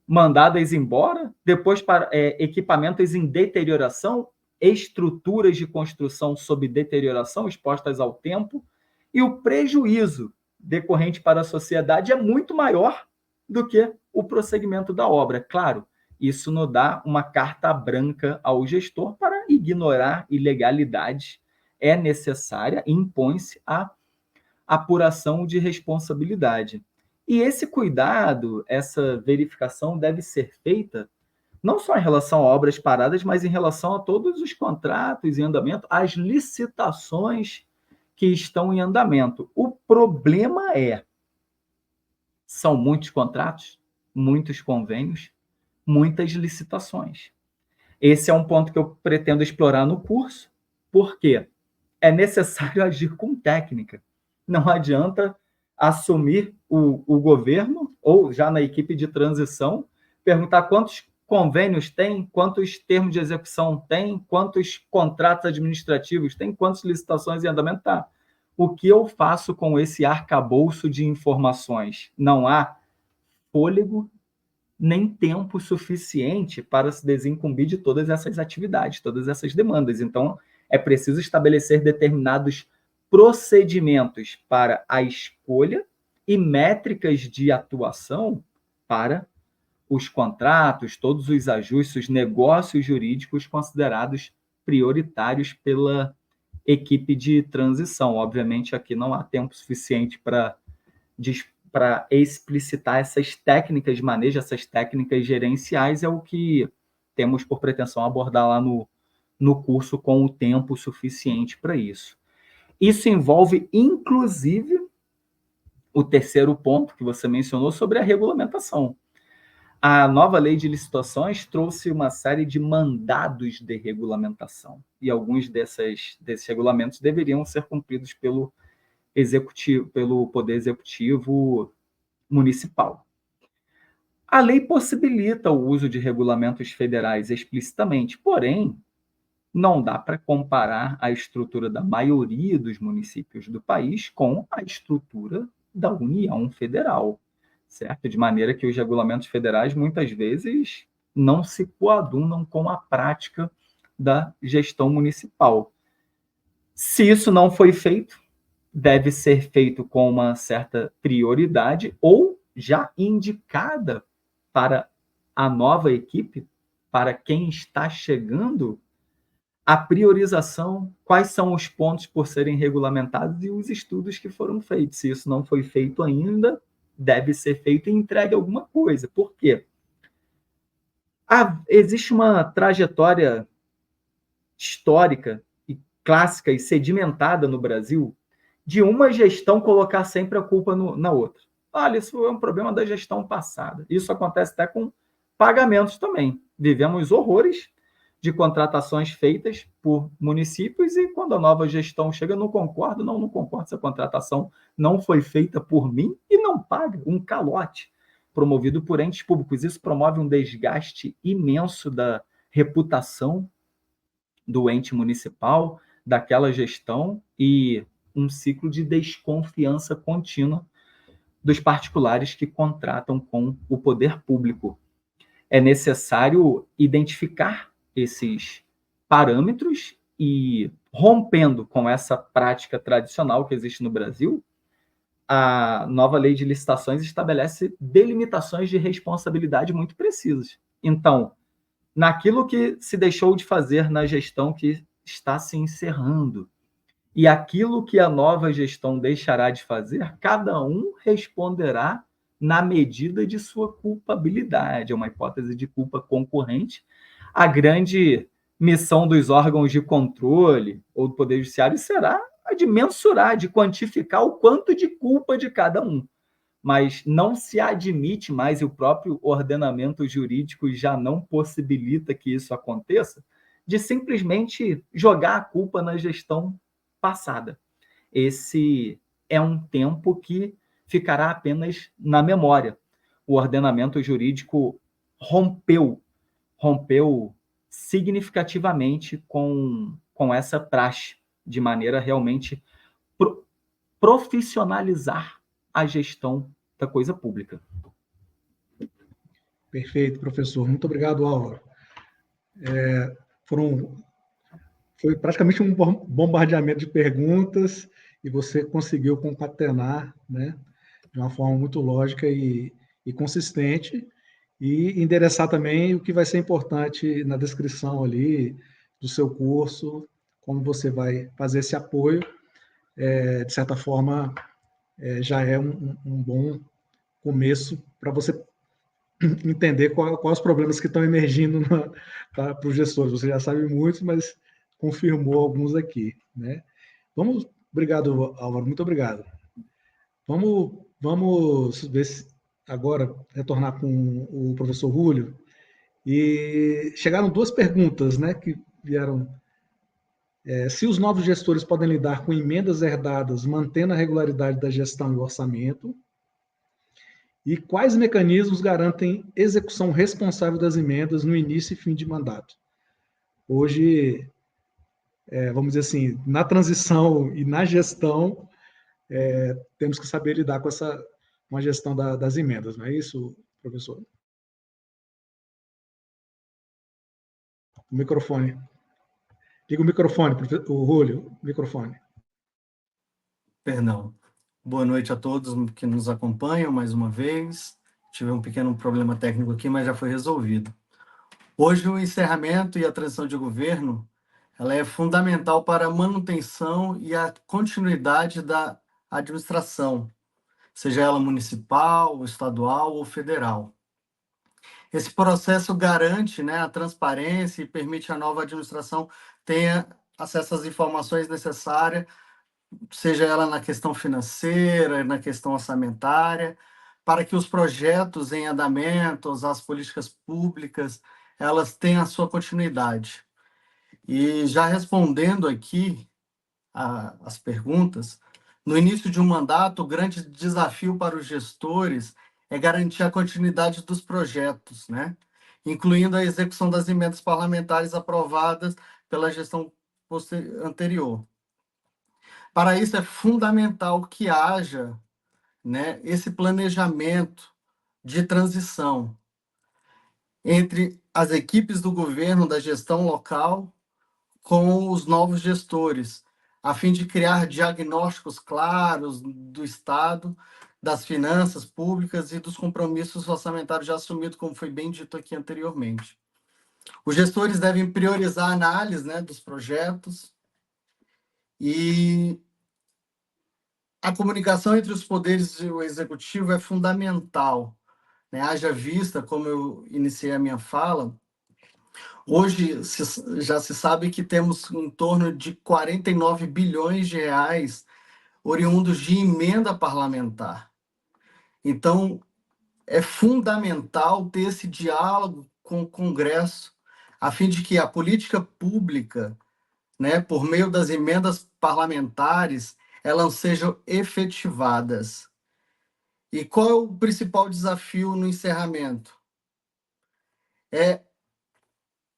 mandadas embora, depois para equipamentos em deterioração, estruturas de construção sob deterioração, expostas ao tempo, e o prejuízo decorrente para a sociedade é muito maior do que o prosseguimento da obra. Claro, isso não dá uma carta branca ao gestor para ignorar ilegalidades. É necessária, impõe-se a apuração de responsabilidade. E esse cuidado, essa verificação deve ser feita não só em relação a obras paradas, mas em relação a todos os contratos em andamento, as licitações que estão em andamento. O problema são muitos contratos, muitos convênios, muitas licitações. Esse é um ponto que eu pretendo explorar no curso, porque é necessário agir com técnica. Não adianta assumir o governo, ou já na equipe de transição, perguntar quantos convênios tem, quantos termos de execução tem, quantos contratos administrativos tem, quantas licitações em andamento está. O que eu faço com esse arcabouço de informações? Não há fôlego nem tempo suficiente para se desincumbir de todas essas atividades, todas essas demandas. Então, é preciso estabelecer determinados procedimentos para a escolha e métricas de atuação para os contratos, todos os ajustes, os negócios jurídicos considerados prioritários pela equipe de transição. Obviamente, aqui não há tempo suficiente para explicitar essas técnicas de manejo, essas técnicas gerenciais, é o que temos por pretensão abordar lá no curso com o tempo suficiente para isso. Isso envolve, inclusive, o terceiro ponto que você mencionou sobre a regulamentação. A nova lei de licitações trouxe uma série de mandados de regulamentação, e alguns desses regulamentos deveriam ser cumpridos pelo Poder Executivo Municipal. A lei possibilita o uso de regulamentos federais explicitamente, porém, não dá para comparar a estrutura da maioria dos municípios do país com a estrutura da União Federal, certo? De maneira que os regulamentos federais, muitas vezes, não se coadunam com a prática da gestão municipal. Se isso não foi feito, deve ser feito com uma certa prioridade ou já indicada para a nova equipe, para quem está chegando, a priorização, quais são os pontos por serem regulamentados e os estudos que foram feitos. Se isso não foi feito ainda, deve ser feito e entregue alguma coisa. Por quê? Existe uma trajetória histórica e clássica e sedimentada no Brasil de uma gestão colocar sempre a culpa na outra. Olha, isso é um problema da gestão passada. Isso acontece até com pagamentos também. Vivemos horrores de contratações feitas por municípios e quando a nova gestão chega, não concordo, essa contratação não foi feita por mim e não paga, um calote. promovido por entes públicos. Isso promove um desgaste imenso da reputação do ente municipal, daquela gestão, e um ciclo de desconfiança contínua dos particulares que contratam com o poder público. É necessário identificar esses parâmetros e, rompendo com essa prática tradicional que existe no Brasil, a nova lei de licitações estabelece delimitações de responsabilidade muito precisas. Então, naquilo que se deixou de fazer na gestão que está se encerrando e aquilo que a nova gestão deixará de fazer, cada um responderá na medida de sua culpabilidade. É uma hipótese de culpa concorrente. A grande missão dos órgãos de controle ou do Poder Judiciário será a de mensurar, de quantificar o quanto de culpa de cada um. Mas não se admite mais, e o próprio ordenamento jurídico já não possibilita que isso aconteça, de simplesmente jogar a culpa na gestão passada. Esse é um tempo que ficará apenas na memória. O ordenamento jurídico rompeu significativamente com essa praxe, de maneira a realmente profissionalizar a gestão da coisa pública. Perfeito, professor. Muito obrigado, Álvaro. Foi praticamente um bombardeamento de perguntas e você conseguiu concatenar, né, de uma forma muito lógica e consistente, e endereçar também o que vai ser importante na descrição ali do seu curso, como você vai fazer esse apoio. De certa forma, já é um bom começo para você entender quais os problemas que estão emergindo para os gestores. Você já sabe muitos, mas confirmou alguns aqui, né? Obrigado, Álvaro, muito obrigado. Vamos ver se agora retornar com o professor Rúlio. E chegaram duas perguntas, né, que vieram. Se os novos gestores podem lidar com emendas herdadas, mantendo a regularidade da gestão e orçamento, e quais mecanismos garantem execução responsável das emendas no início e fim de mandato. Hoje, vamos dizer assim, na transição e na gestão, temos que saber lidar com a gestão das emendas, não é isso, professor? O microfone. Liga o microfone, o Rúlio, microfone. Perdão. Boa noite a todos que nos acompanham mais uma vez. Tive um pequeno problema técnico aqui, mas já foi resolvido. Hoje, o encerramento e a transição de governo, ela é fundamental para a manutenção e a continuidade da administração, seja ela municipal, estadual ou federal. Esse processo garante, né, a transparência e permite à nova administração tenha acesso às informações necessárias, seja ela na questão financeira, na questão orçamentária, para que os projetos em andamento, as políticas públicas, elas tenham a sua continuidade. E já respondendo aqui as perguntas, no início de um mandato, o grande desafio para os gestores é garantir a continuidade dos projetos, né? Incluindo a execução das emendas parlamentares aprovadas pela gestão anterior. Para isso, é fundamental que haja, né, esse planejamento de transição entre as equipes do governo, da gestão local, com os novos gestores, a fim de criar diagnósticos claros do Estado, das finanças públicas e dos compromissos orçamentários já assumidos, como foi bem dito aqui anteriormente. Os gestores devem priorizar a análise, né, dos projetos, e a comunicação entre os poderes e o executivo é fundamental, né? Haja vista, como eu iniciei a minha fala, hoje já se sabe que temos em torno de 49 bilhões de reais oriundos de emenda parlamentar. Então, é fundamental ter esse diálogo com o Congresso, a fim de que a política pública, né, por meio das emendas parlamentares, elas sejam efetivadas. E qual é o principal desafio no encerramento? É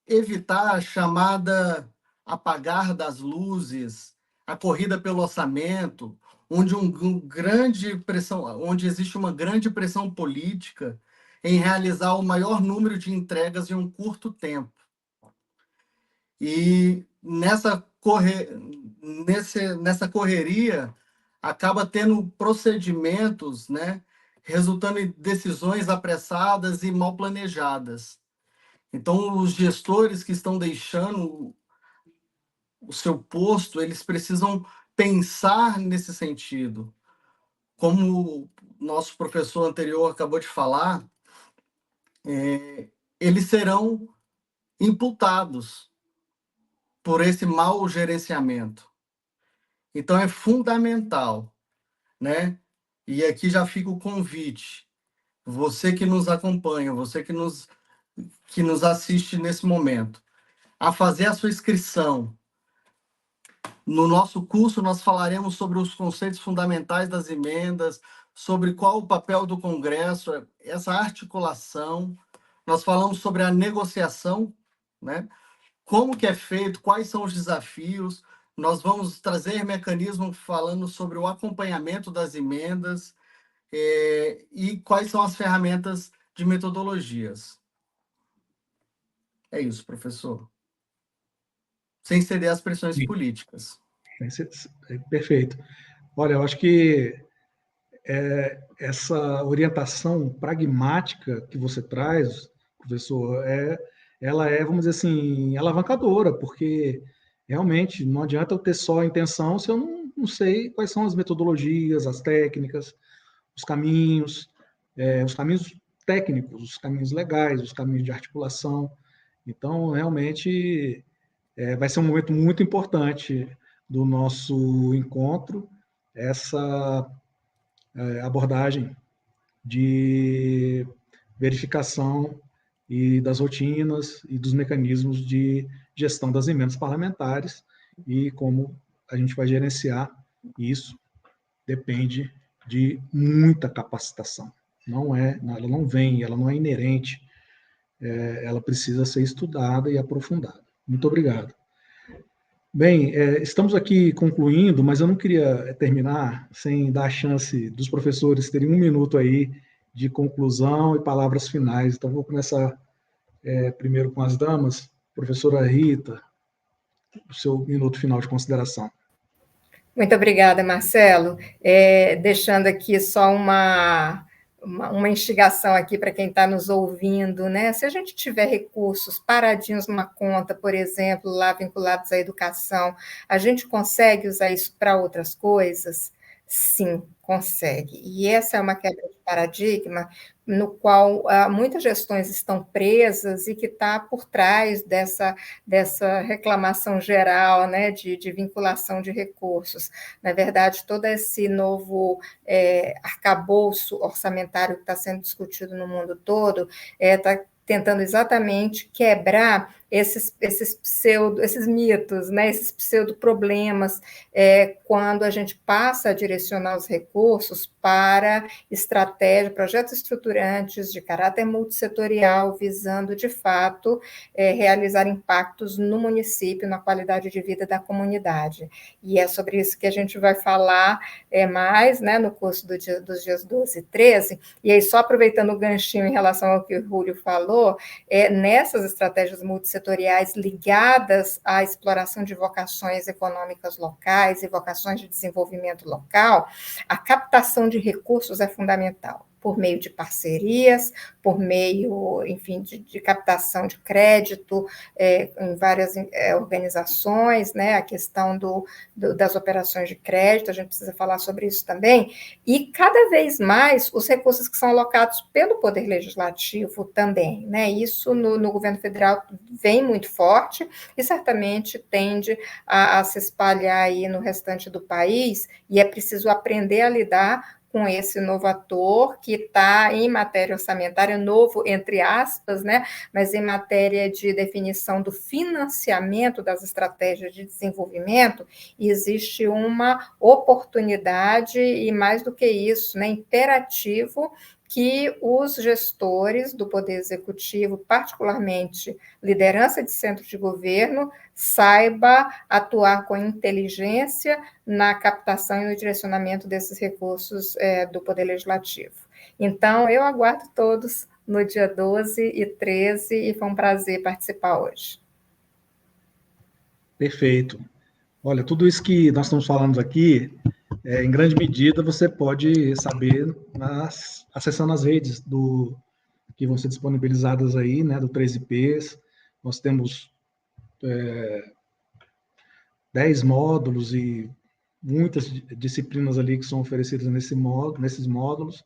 evitar a chamada apagar das luzes, a corrida pelo orçamento, onde onde existe uma grande pressão política em realizar o maior número de entregas em um curto tempo. E nessa correria acaba tendo procedimentos, né, resultando em decisões apressadas e mal planejadas. Então, os gestores que estão deixando o seu posto, eles precisam pensar nesse sentido. Como o nosso professor anterior acabou de falar, eles serão imputados por esse mau gerenciamento. Então, é fundamental, né? E aqui já fica o convite. Você que nos acompanha, você que nos assiste nesse momento, a fazer a sua inscrição. No nosso curso, nós falaremos sobre os conceitos fundamentais das emendas, sobre qual o papel do Congresso, essa articulação. Nós falamos sobre a negociação, né? Como que é feito, quais são os desafios. Nós vamos trazer mecanismos falando sobre o acompanhamento das emendas e quais são as ferramentas de metodologias. É isso, professor. Sem ceder às pressões políticas. Perfeito. Olha, eu acho que essa orientação pragmática que você traz, professor, ela é, vamos dizer assim, alavancadora, porque realmente não adianta eu ter só a intenção se eu não sei quais são as metodologias, as técnicas, os caminhos técnicos, os caminhos legais, os caminhos de articulação. Então, realmente, vai ser um momento muito importante do nosso encontro, essa abordagem de verificação e das rotinas e dos mecanismos de gestão das emendas parlamentares e como a gente vai gerenciar isso depende de muita capacitação. Ela não é inerente, ela precisa ser estudada e aprofundada. Muito obrigado. Bem, estamos aqui concluindo, mas eu não queria terminar sem dar a chance dos professores terem um minuto aí de conclusão e palavras finais. Então, vou começar primeiro com as damas. Professora Rita, o seu minuto final de consideração. Muito obrigada, Marcelo. Deixando aqui só uma instigação aqui para quem está nos ouvindo, né? Se a gente tiver recursos paradinhos numa conta, por exemplo, lá vinculados à educação, a gente consegue usar isso para outras coisas? Sim, consegue. E essa é uma quebra de paradigma no qual muitas gestões estão presas e que está por trás dessa reclamação geral, né, de vinculação de recursos. Na verdade, todo esse novo arcabouço orçamentário que está sendo discutido no mundo todo está tentando exatamente quebrar esses mitos, né, esses pseudo-problemas, quando a gente passa a direcionar os recursos para projetos estruturantes de caráter multissetorial, visando, de fato, realizar impactos no município, na qualidade de vida da comunidade. E é sobre isso que a gente vai falar mais, né, no curso dos dias 12 e 13, e aí só aproveitando o ganchinho em relação ao que o Júlio falou, nessas estratégias multissetoriais ligadas à exploração de vocações econômicas locais e vocações de desenvolvimento local, a captação de recursos é fundamental, por meio de parcerias, por meio, enfim, de captação de crédito em várias organizações, né, a questão das operações de crédito, a gente precisa falar sobre isso também, e cada vez mais os recursos que são alocados pelo Poder Legislativo também, né, isso no governo federal vem muito forte e certamente tende a se espalhar aí no restante do país, e é preciso aprender a lidar com esse novo ator, que está em matéria orçamentária, novo entre aspas, né, mas em matéria de definição do financiamento das estratégias de desenvolvimento, existe uma oportunidade e, mais do que isso, né, imperativo que os gestores do Poder Executivo, particularmente liderança de centro de governo, saiba atuar com inteligência na captação e no direcionamento desses recursos do Poder Legislativo. Então, eu aguardo todos no dia 12 e 13, e foi um prazer participar hoje. Perfeito. Olha, tudo isso que nós estamos falando aqui, em grande medida, você pode saber acessando as redes que vão ser disponibilizadas aí, né, do 13Ps. Nós temos 10 módulos e muitas disciplinas ali que são oferecidas nesses módulos.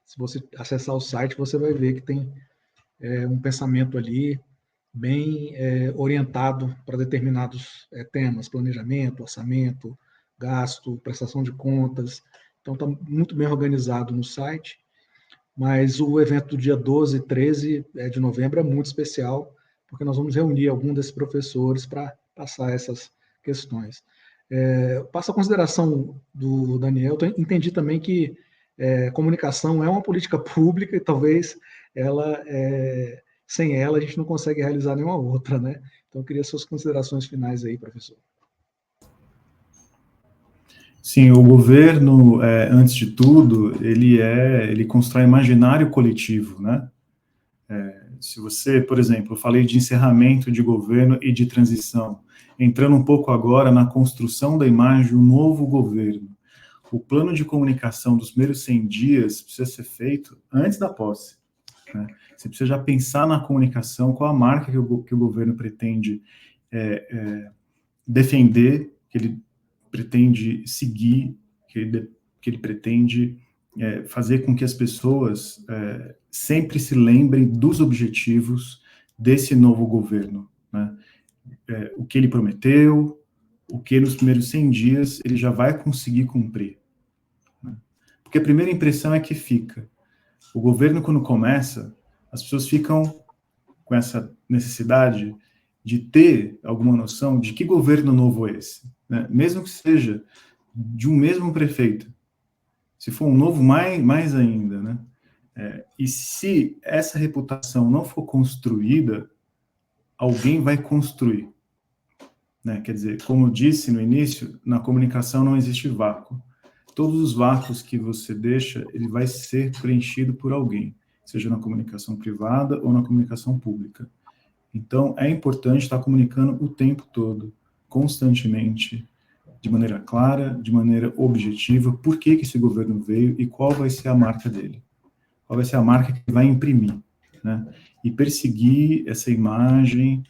Se você acessar o site, você vai ver que tem um pensamento ali bem orientado para determinados temas, planejamento, orçamento, gasto, prestação de contas. Então, está muito bem organizado no site, mas o evento do dia 12 e 13 de novembro é muito especial, porque nós vamos reunir algum desses professores para passar essas questões. Passo a consideração do Daniel. Eu entendi também que comunicação é uma política pública e talvez sem ela a gente não consegue realizar nenhuma outra, né? Então, eu queria suas considerações finais aí, professor. Sim, o governo, antes de tudo, ele constrói imaginário coletivo, né? Se você, por exemplo, eu falei de encerramento de governo e de transição, entrando um pouco agora na construção da imagem do novo governo. O plano de comunicação dos primeiros 100 dias precisa ser feito antes da posse, né? Você precisa já pensar na comunicação, qual a marca que o governo pretende defender, que ele pretende seguir, que ele pretende fazer com que as pessoas sempre se lembrem dos objetivos desse novo governo, né? O que ele prometeu, o que nos primeiros 100 dias ele já vai conseguir cumprir, né? Porque a primeira impressão é que fica. O governo, quando começa, as pessoas ficam com essa necessidade de ter alguma noção de que governo novo é esse, né? Mesmo que seja de um mesmo prefeito. Se for um novo, mais ainda, né? E se essa reputação não for construída, alguém vai construir, né? Quer dizer, como eu disse no início, na comunicação não existe vácuo. Todos os vácuos que você deixa, ele vai ser preenchido por alguém, seja na comunicação privada ou na comunicação pública. Então, é importante estar comunicando o tempo todo, constantemente, de maneira clara, de maneira objetiva, por que esse governo veio e qual vai ser a marca dele. Qual vai ser a marca que vai imprimir, né? E perseguir essa imagem,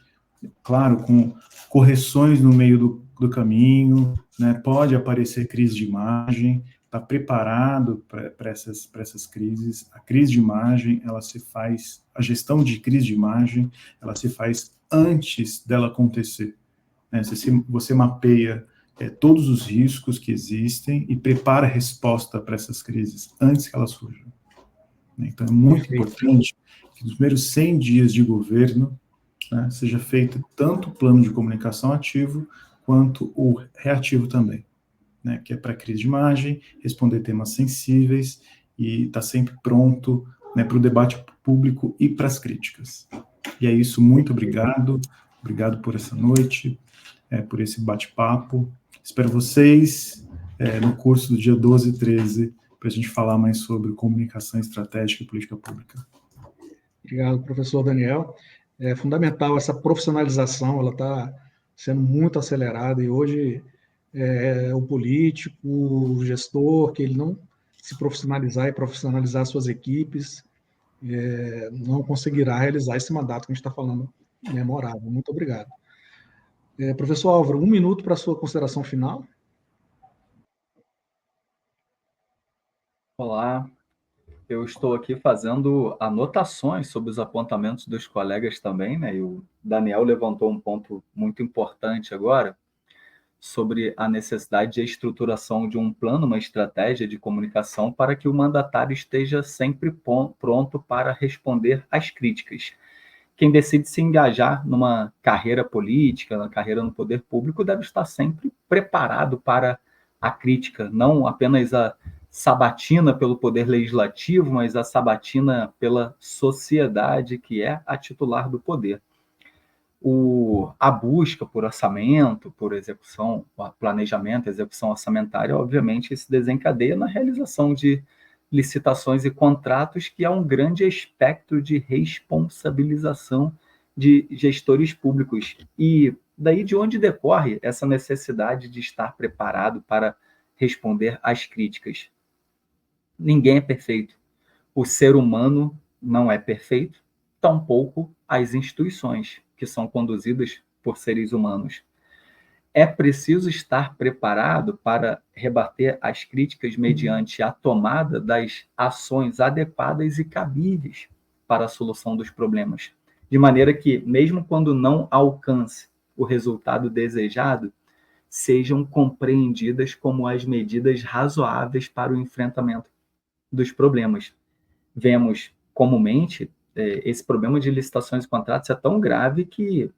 claro, com correções no meio do caminho, né? Pode aparecer crise de imagem, está preparado para essas crises. A crise de imagem, ela se faz, a gestão de crise de imagem, ela se faz antes dela acontecer, né? Você mapeia todos os riscos que existem e prepara a resposta para essas crises antes que elas surjam. Então, é muito importante que nos primeiros 100 dias de governo, né, seja feito tanto o plano de comunicação ativo quanto o reativo também, né, que é para crise de imagem, responder temas sensíveis e estar sempre pronto, né, para o debate público e para as críticas. E é isso, muito obrigado por essa noite, por esse bate-papo. Espero vocês no curso do dia 12 e 13, para a gente falar mais sobre comunicação estratégica e política pública. Obrigado, professor Daniel. É fundamental essa profissionalização, ela está sendo muito acelerada, e hoje o político, o gestor, que ele não se profissionalizar e profissionalizar suas equipes, não conseguirá realizar esse mandato que a gente está falando, memorável. Muito obrigado. Professor Álvaro, 1 minuto para a sua consideração final. Olá, eu estou aqui fazendo anotações sobre os apontamentos dos colegas também, né? E o Daniel levantou um ponto muito importante agora, sobre a necessidade de estruturação de um plano, uma estratégia de comunicação para que o mandatário esteja sempre pronto para responder às críticas. Quem decide se engajar numa carreira política, na carreira no poder público, deve estar sempre preparado para a crítica, não apenas a sabatina pelo poder legislativo, mas a sabatina pela sociedade, que é a titular do poder. A busca por orçamento, por execução, planejamento, execução orçamentária, obviamente, se desencadeia na realização de licitações e contratos, que é um grande espectro de responsabilização de gestores públicos. E daí de onde decorre essa necessidade de estar preparado para responder às críticas? Ninguém é perfeito. O ser humano não é perfeito, tampouco as instituições, que são conduzidas por seres humanos. É preciso estar preparado para rebater as críticas mediante a tomada das ações adequadas e cabíveis para a solução dos problemas, de maneira que, mesmo quando não alcance o resultado desejado, sejam compreendidas como as medidas razoáveis para o enfrentamento dos problemas. Vemos comumente esse problema de licitações e contratos é tão grave que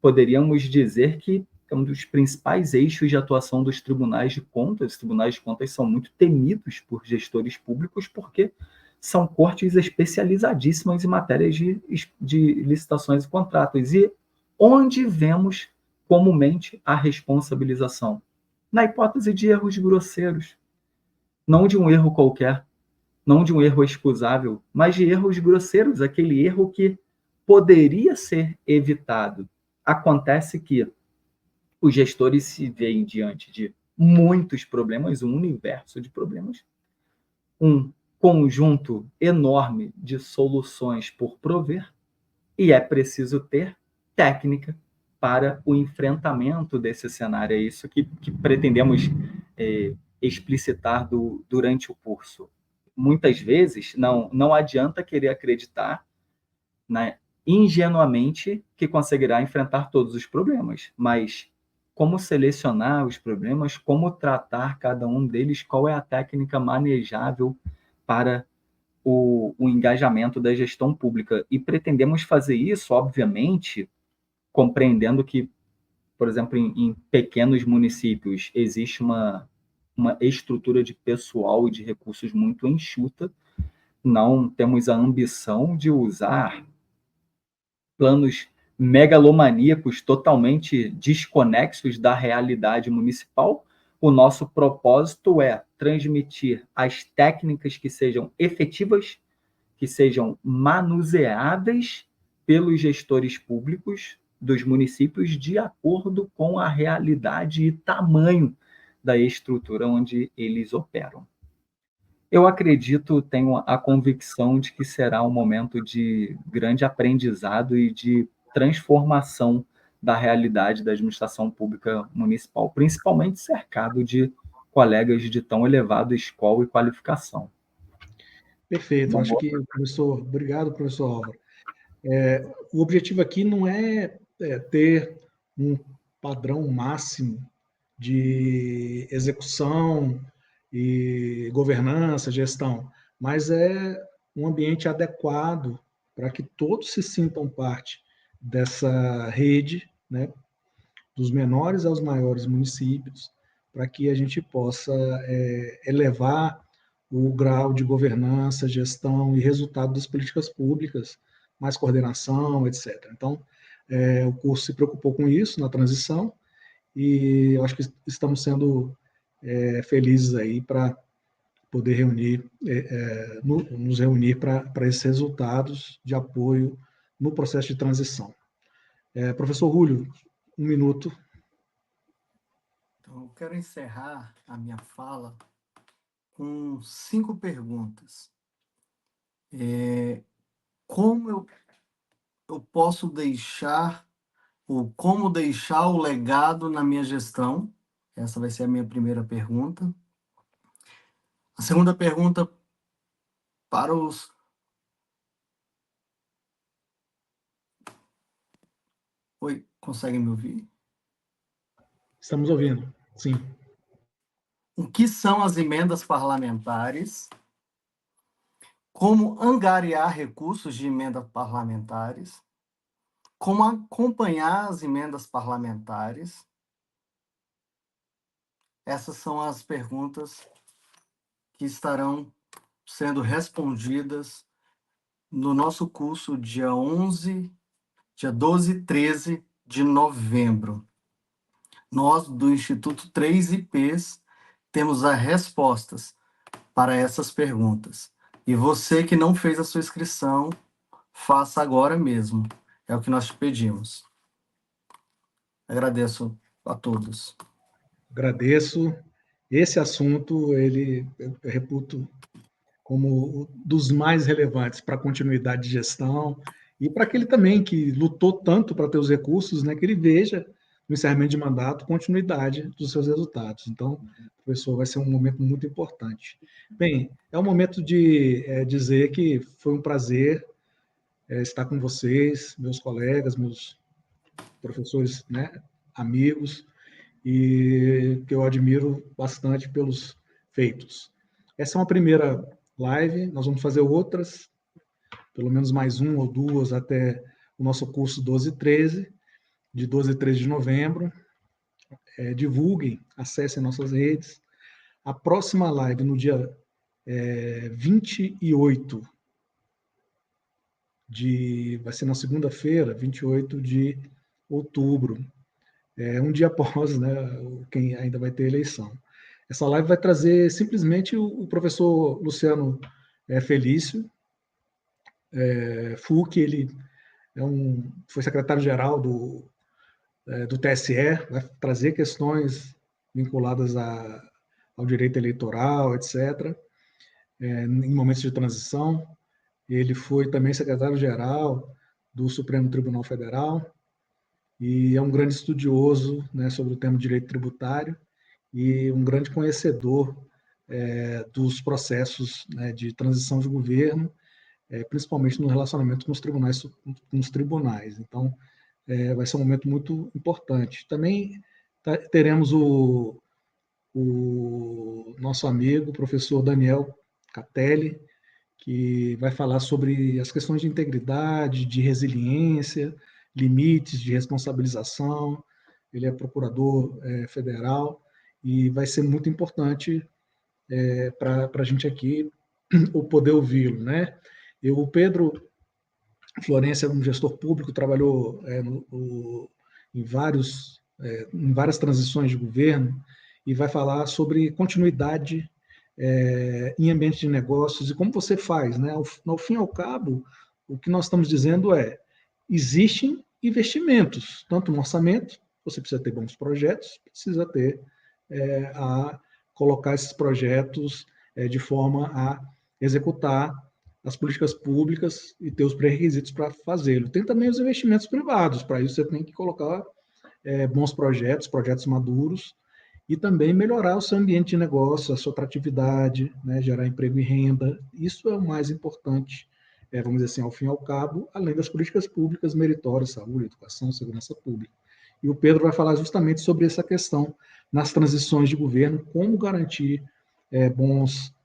poderíamos dizer que é um dos principais eixos de atuação dos tribunais de contas. Os tribunais de contas são muito temidos por gestores públicos porque são cortes especializadíssimas em matérias de licitações e contratos. E onde vemos comumente a responsabilização? Na hipótese de erros grosseiros, não de um erro qualquer, não de um erro excusável, mas de erros grosseiros, aquele erro que poderia ser evitado. Acontece que os gestores se veem diante de muitos problemas, um universo de problemas, um conjunto enorme de soluções por prover, e é preciso ter técnica para o enfrentamento desse cenário. É isso que pretendemos explicitar durante o curso. Muitas vezes não adianta querer acreditar, né, ingenuamente, que conseguirá enfrentar todos os problemas, mas como selecionar os problemas, como tratar cada um deles, qual é a técnica manejável para o engajamento da gestão pública. E pretendemos fazer isso, obviamente, compreendendo que, por exemplo, em pequenos municípios existe uma estrutura de pessoal e de recursos muito enxuta. Não temos a ambição de usar planos megalomaníacos totalmente desconexos da realidade municipal. O nosso propósito é transmitir as técnicas que sejam efetivas, que sejam manuseáveis pelos gestores públicos dos municípios de acordo com a realidade e tamanho da estrutura onde eles operam. Eu acredito, tenho a convicção de que será um momento de grande aprendizado e de transformação da realidade da administração pública municipal, principalmente cercado de colegas de tão elevada escola e qualificação. Perfeito. Acho que, professor, obrigado, professor Álvaro. O objetivo aqui não é ter um padrão máximo de execução e governança, gestão, mas é um ambiente adequado para que todos se sintam parte dessa rede, né, dos menores aos maiores municípios, para que a gente possa elevar o grau de governança, gestão e resultado das políticas públicas, mais coordenação, etc. Então, o curso se preocupou com isso na transição, e eu acho que estamos sendo felizes aí para poder nos reunir para esses resultados de apoio no processo de transição. Professor Júlio, 1 minuto. Então, eu quero encerrar a minha fala com 5 perguntas. Como eu posso deixar, ou como deixar o legado na minha gestão? Essa vai ser a minha primeira pergunta. A segunda pergunta para os... Oi, conseguem me ouvir? Estamos ouvindo, sim. O que são as emendas parlamentares? Como angariar recursos de emendas parlamentares? Como acompanhar as emendas parlamentares? Essas são as perguntas que estarão sendo respondidas no nosso curso dia 12 e 13 de novembro. Nós, do Instituto 3IPs, temos as respostas para essas perguntas. E você que não fez a sua inscrição, faça agora mesmo. É o que nós te pedimos. Agradeço a todos. Agradeço. Esse assunto, eu reputo como dos mais relevantes para a continuidade de gestão e para aquele também que lutou tanto para ter os recursos, né, que ele veja no encerramento de mandato continuidade dos seus resultados. Então, professor, vai ser um momento muito importante. Bem, é um momento de dizer que foi um prazer estar com vocês, meus colegas, meus professores, né, amigos, e que eu admiro bastante pelos feitos. Essa é uma primeira live, nós vamos fazer outras, pelo menos mais uma ou duas até o nosso curso 12 e 13, de 12 e 13 de novembro. Divulguem, acessem nossas redes. A próxima live no dia 28 vai ser na segunda-feira, 28 de outubro, um dia após, né, quem ainda vai ter eleição. Essa live vai trazer simplesmente o professor Luciano Felício, FUC, ele foi secretário-geral do TSE, vai trazer questões vinculadas ao direito eleitoral, etc., em momentos de transição. Ele foi também secretário-geral do Supremo Tribunal Federal e é um grande estudioso, né, sobre o tema de direito tributário e um grande conhecedor dos processos, né, de transição de governo, principalmente no relacionamento com os tribunais. Então, vai ser um momento muito importante. Também teremos o nosso amigo, o professor Daniel Catelli, que vai falar sobre as questões de integridade, de resiliência, limites de responsabilização. Ele é procurador federal e vai ser muito importante para a gente aqui o poder ouvi-lo, né? O Pedro Florencio é um gestor público, trabalhou em várias transições de governo e vai falar sobre continuidade em ambiente de negócios e como você faz, né? Ao fim e ao cabo, o que nós estamos dizendo existem investimentos, tanto no orçamento, você precisa ter bons projetos, precisa ter a colocar esses projetos de forma a executar as políticas públicas e ter os pré-requisitos para fazê-lo. Tem também os investimentos privados, para isso você tem que colocar bons projetos maduros, e também melhorar o seu ambiente de negócio, a sua atratividade, né, gerar emprego e renda. Isso é o mais importante, vamos dizer assim, ao fim e ao cabo, além das políticas públicas meritórias, saúde, educação, segurança pública. E o Pedro vai falar justamente sobre essa questão nas transições de governo, como garantir bons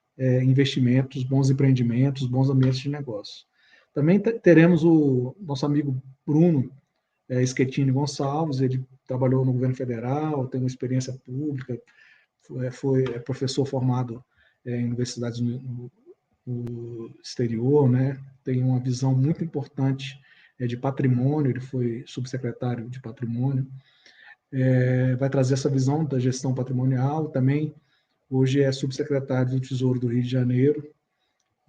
investimentos, bons empreendimentos, bons ambientes de negócio. Também teremos o nosso amigo Bruno Schettini Gonçalves, ele trabalhou no governo federal, tem uma experiência pública, foi professor formado em universidades no exterior, né? Tem uma visão muito importante de patrimônio, ele foi subsecretário de patrimônio, vai trazer essa visão da gestão patrimonial, também hoje é subsecretário do Tesouro do Rio de Janeiro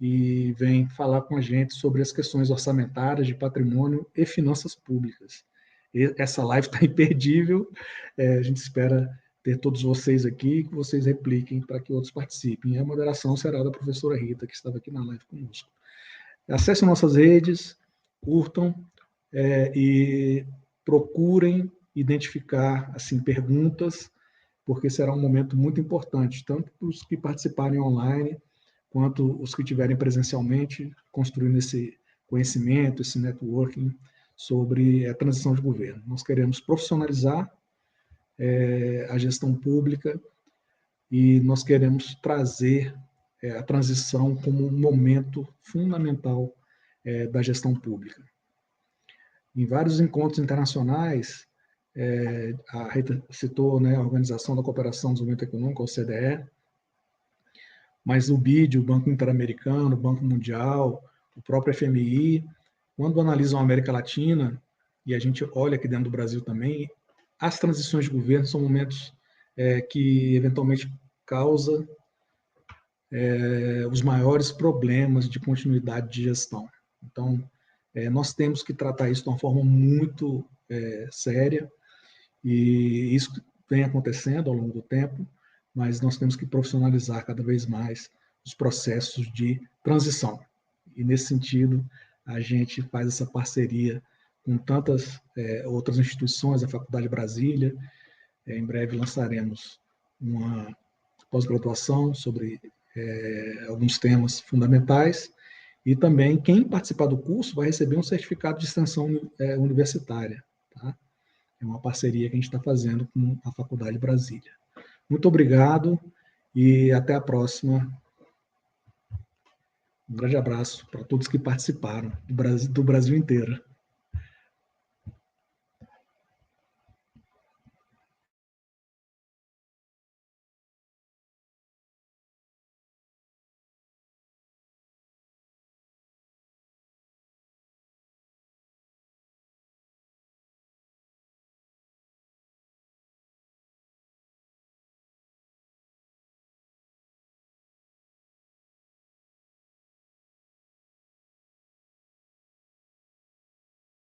e vem falar com a gente sobre as questões orçamentárias de patrimônio e finanças públicas. Essa live está imperdível, a gente espera ter todos vocês aqui, que vocês repliquem para que outros participem. E a moderação será da professora Rita, que estava aqui na live conosco. Acessem nossas redes, curtam e procurem identificar assim, perguntas, porque será um momento muito importante, tanto para os que participarem online, quanto os que estiverem presencialmente, construindo esse conhecimento, esse networking sobre a transição de governo. Nós queremos profissionalizar a gestão pública, e nós queremos trazer a transição como um momento fundamental da gestão pública. Em vários encontros internacionais, a Rita citou, né, a Organização da Cooperação e Desenvolvimento Econômico, a OCDE, mas o BID, o Banco Interamericano, o Banco Mundial, o próprio FMI, quando analisam a América Latina, e a gente olha aqui dentro do Brasil também, as transições de governo são momentos que eventualmente causam os maiores problemas de continuidade de gestão. Então, nós temos que tratar isso de uma forma muito séria, e isso vem acontecendo ao longo do tempo, mas nós temos que profissionalizar cada vez mais os processos de transição. E, nesse sentido, a gente faz essa parceria com tantas outras instituições, a Faculdade de Brasília. Em breve lançaremos uma pós-graduação sobre alguns temas fundamentais, e também quem participar do curso vai receber um certificado de extensão universitária. Tá? É uma parceria que a gente está fazendo com a Faculdade de Brasília. Muito obrigado e até a próxima. Um grande abraço para todos que participaram do Brasil inteiro.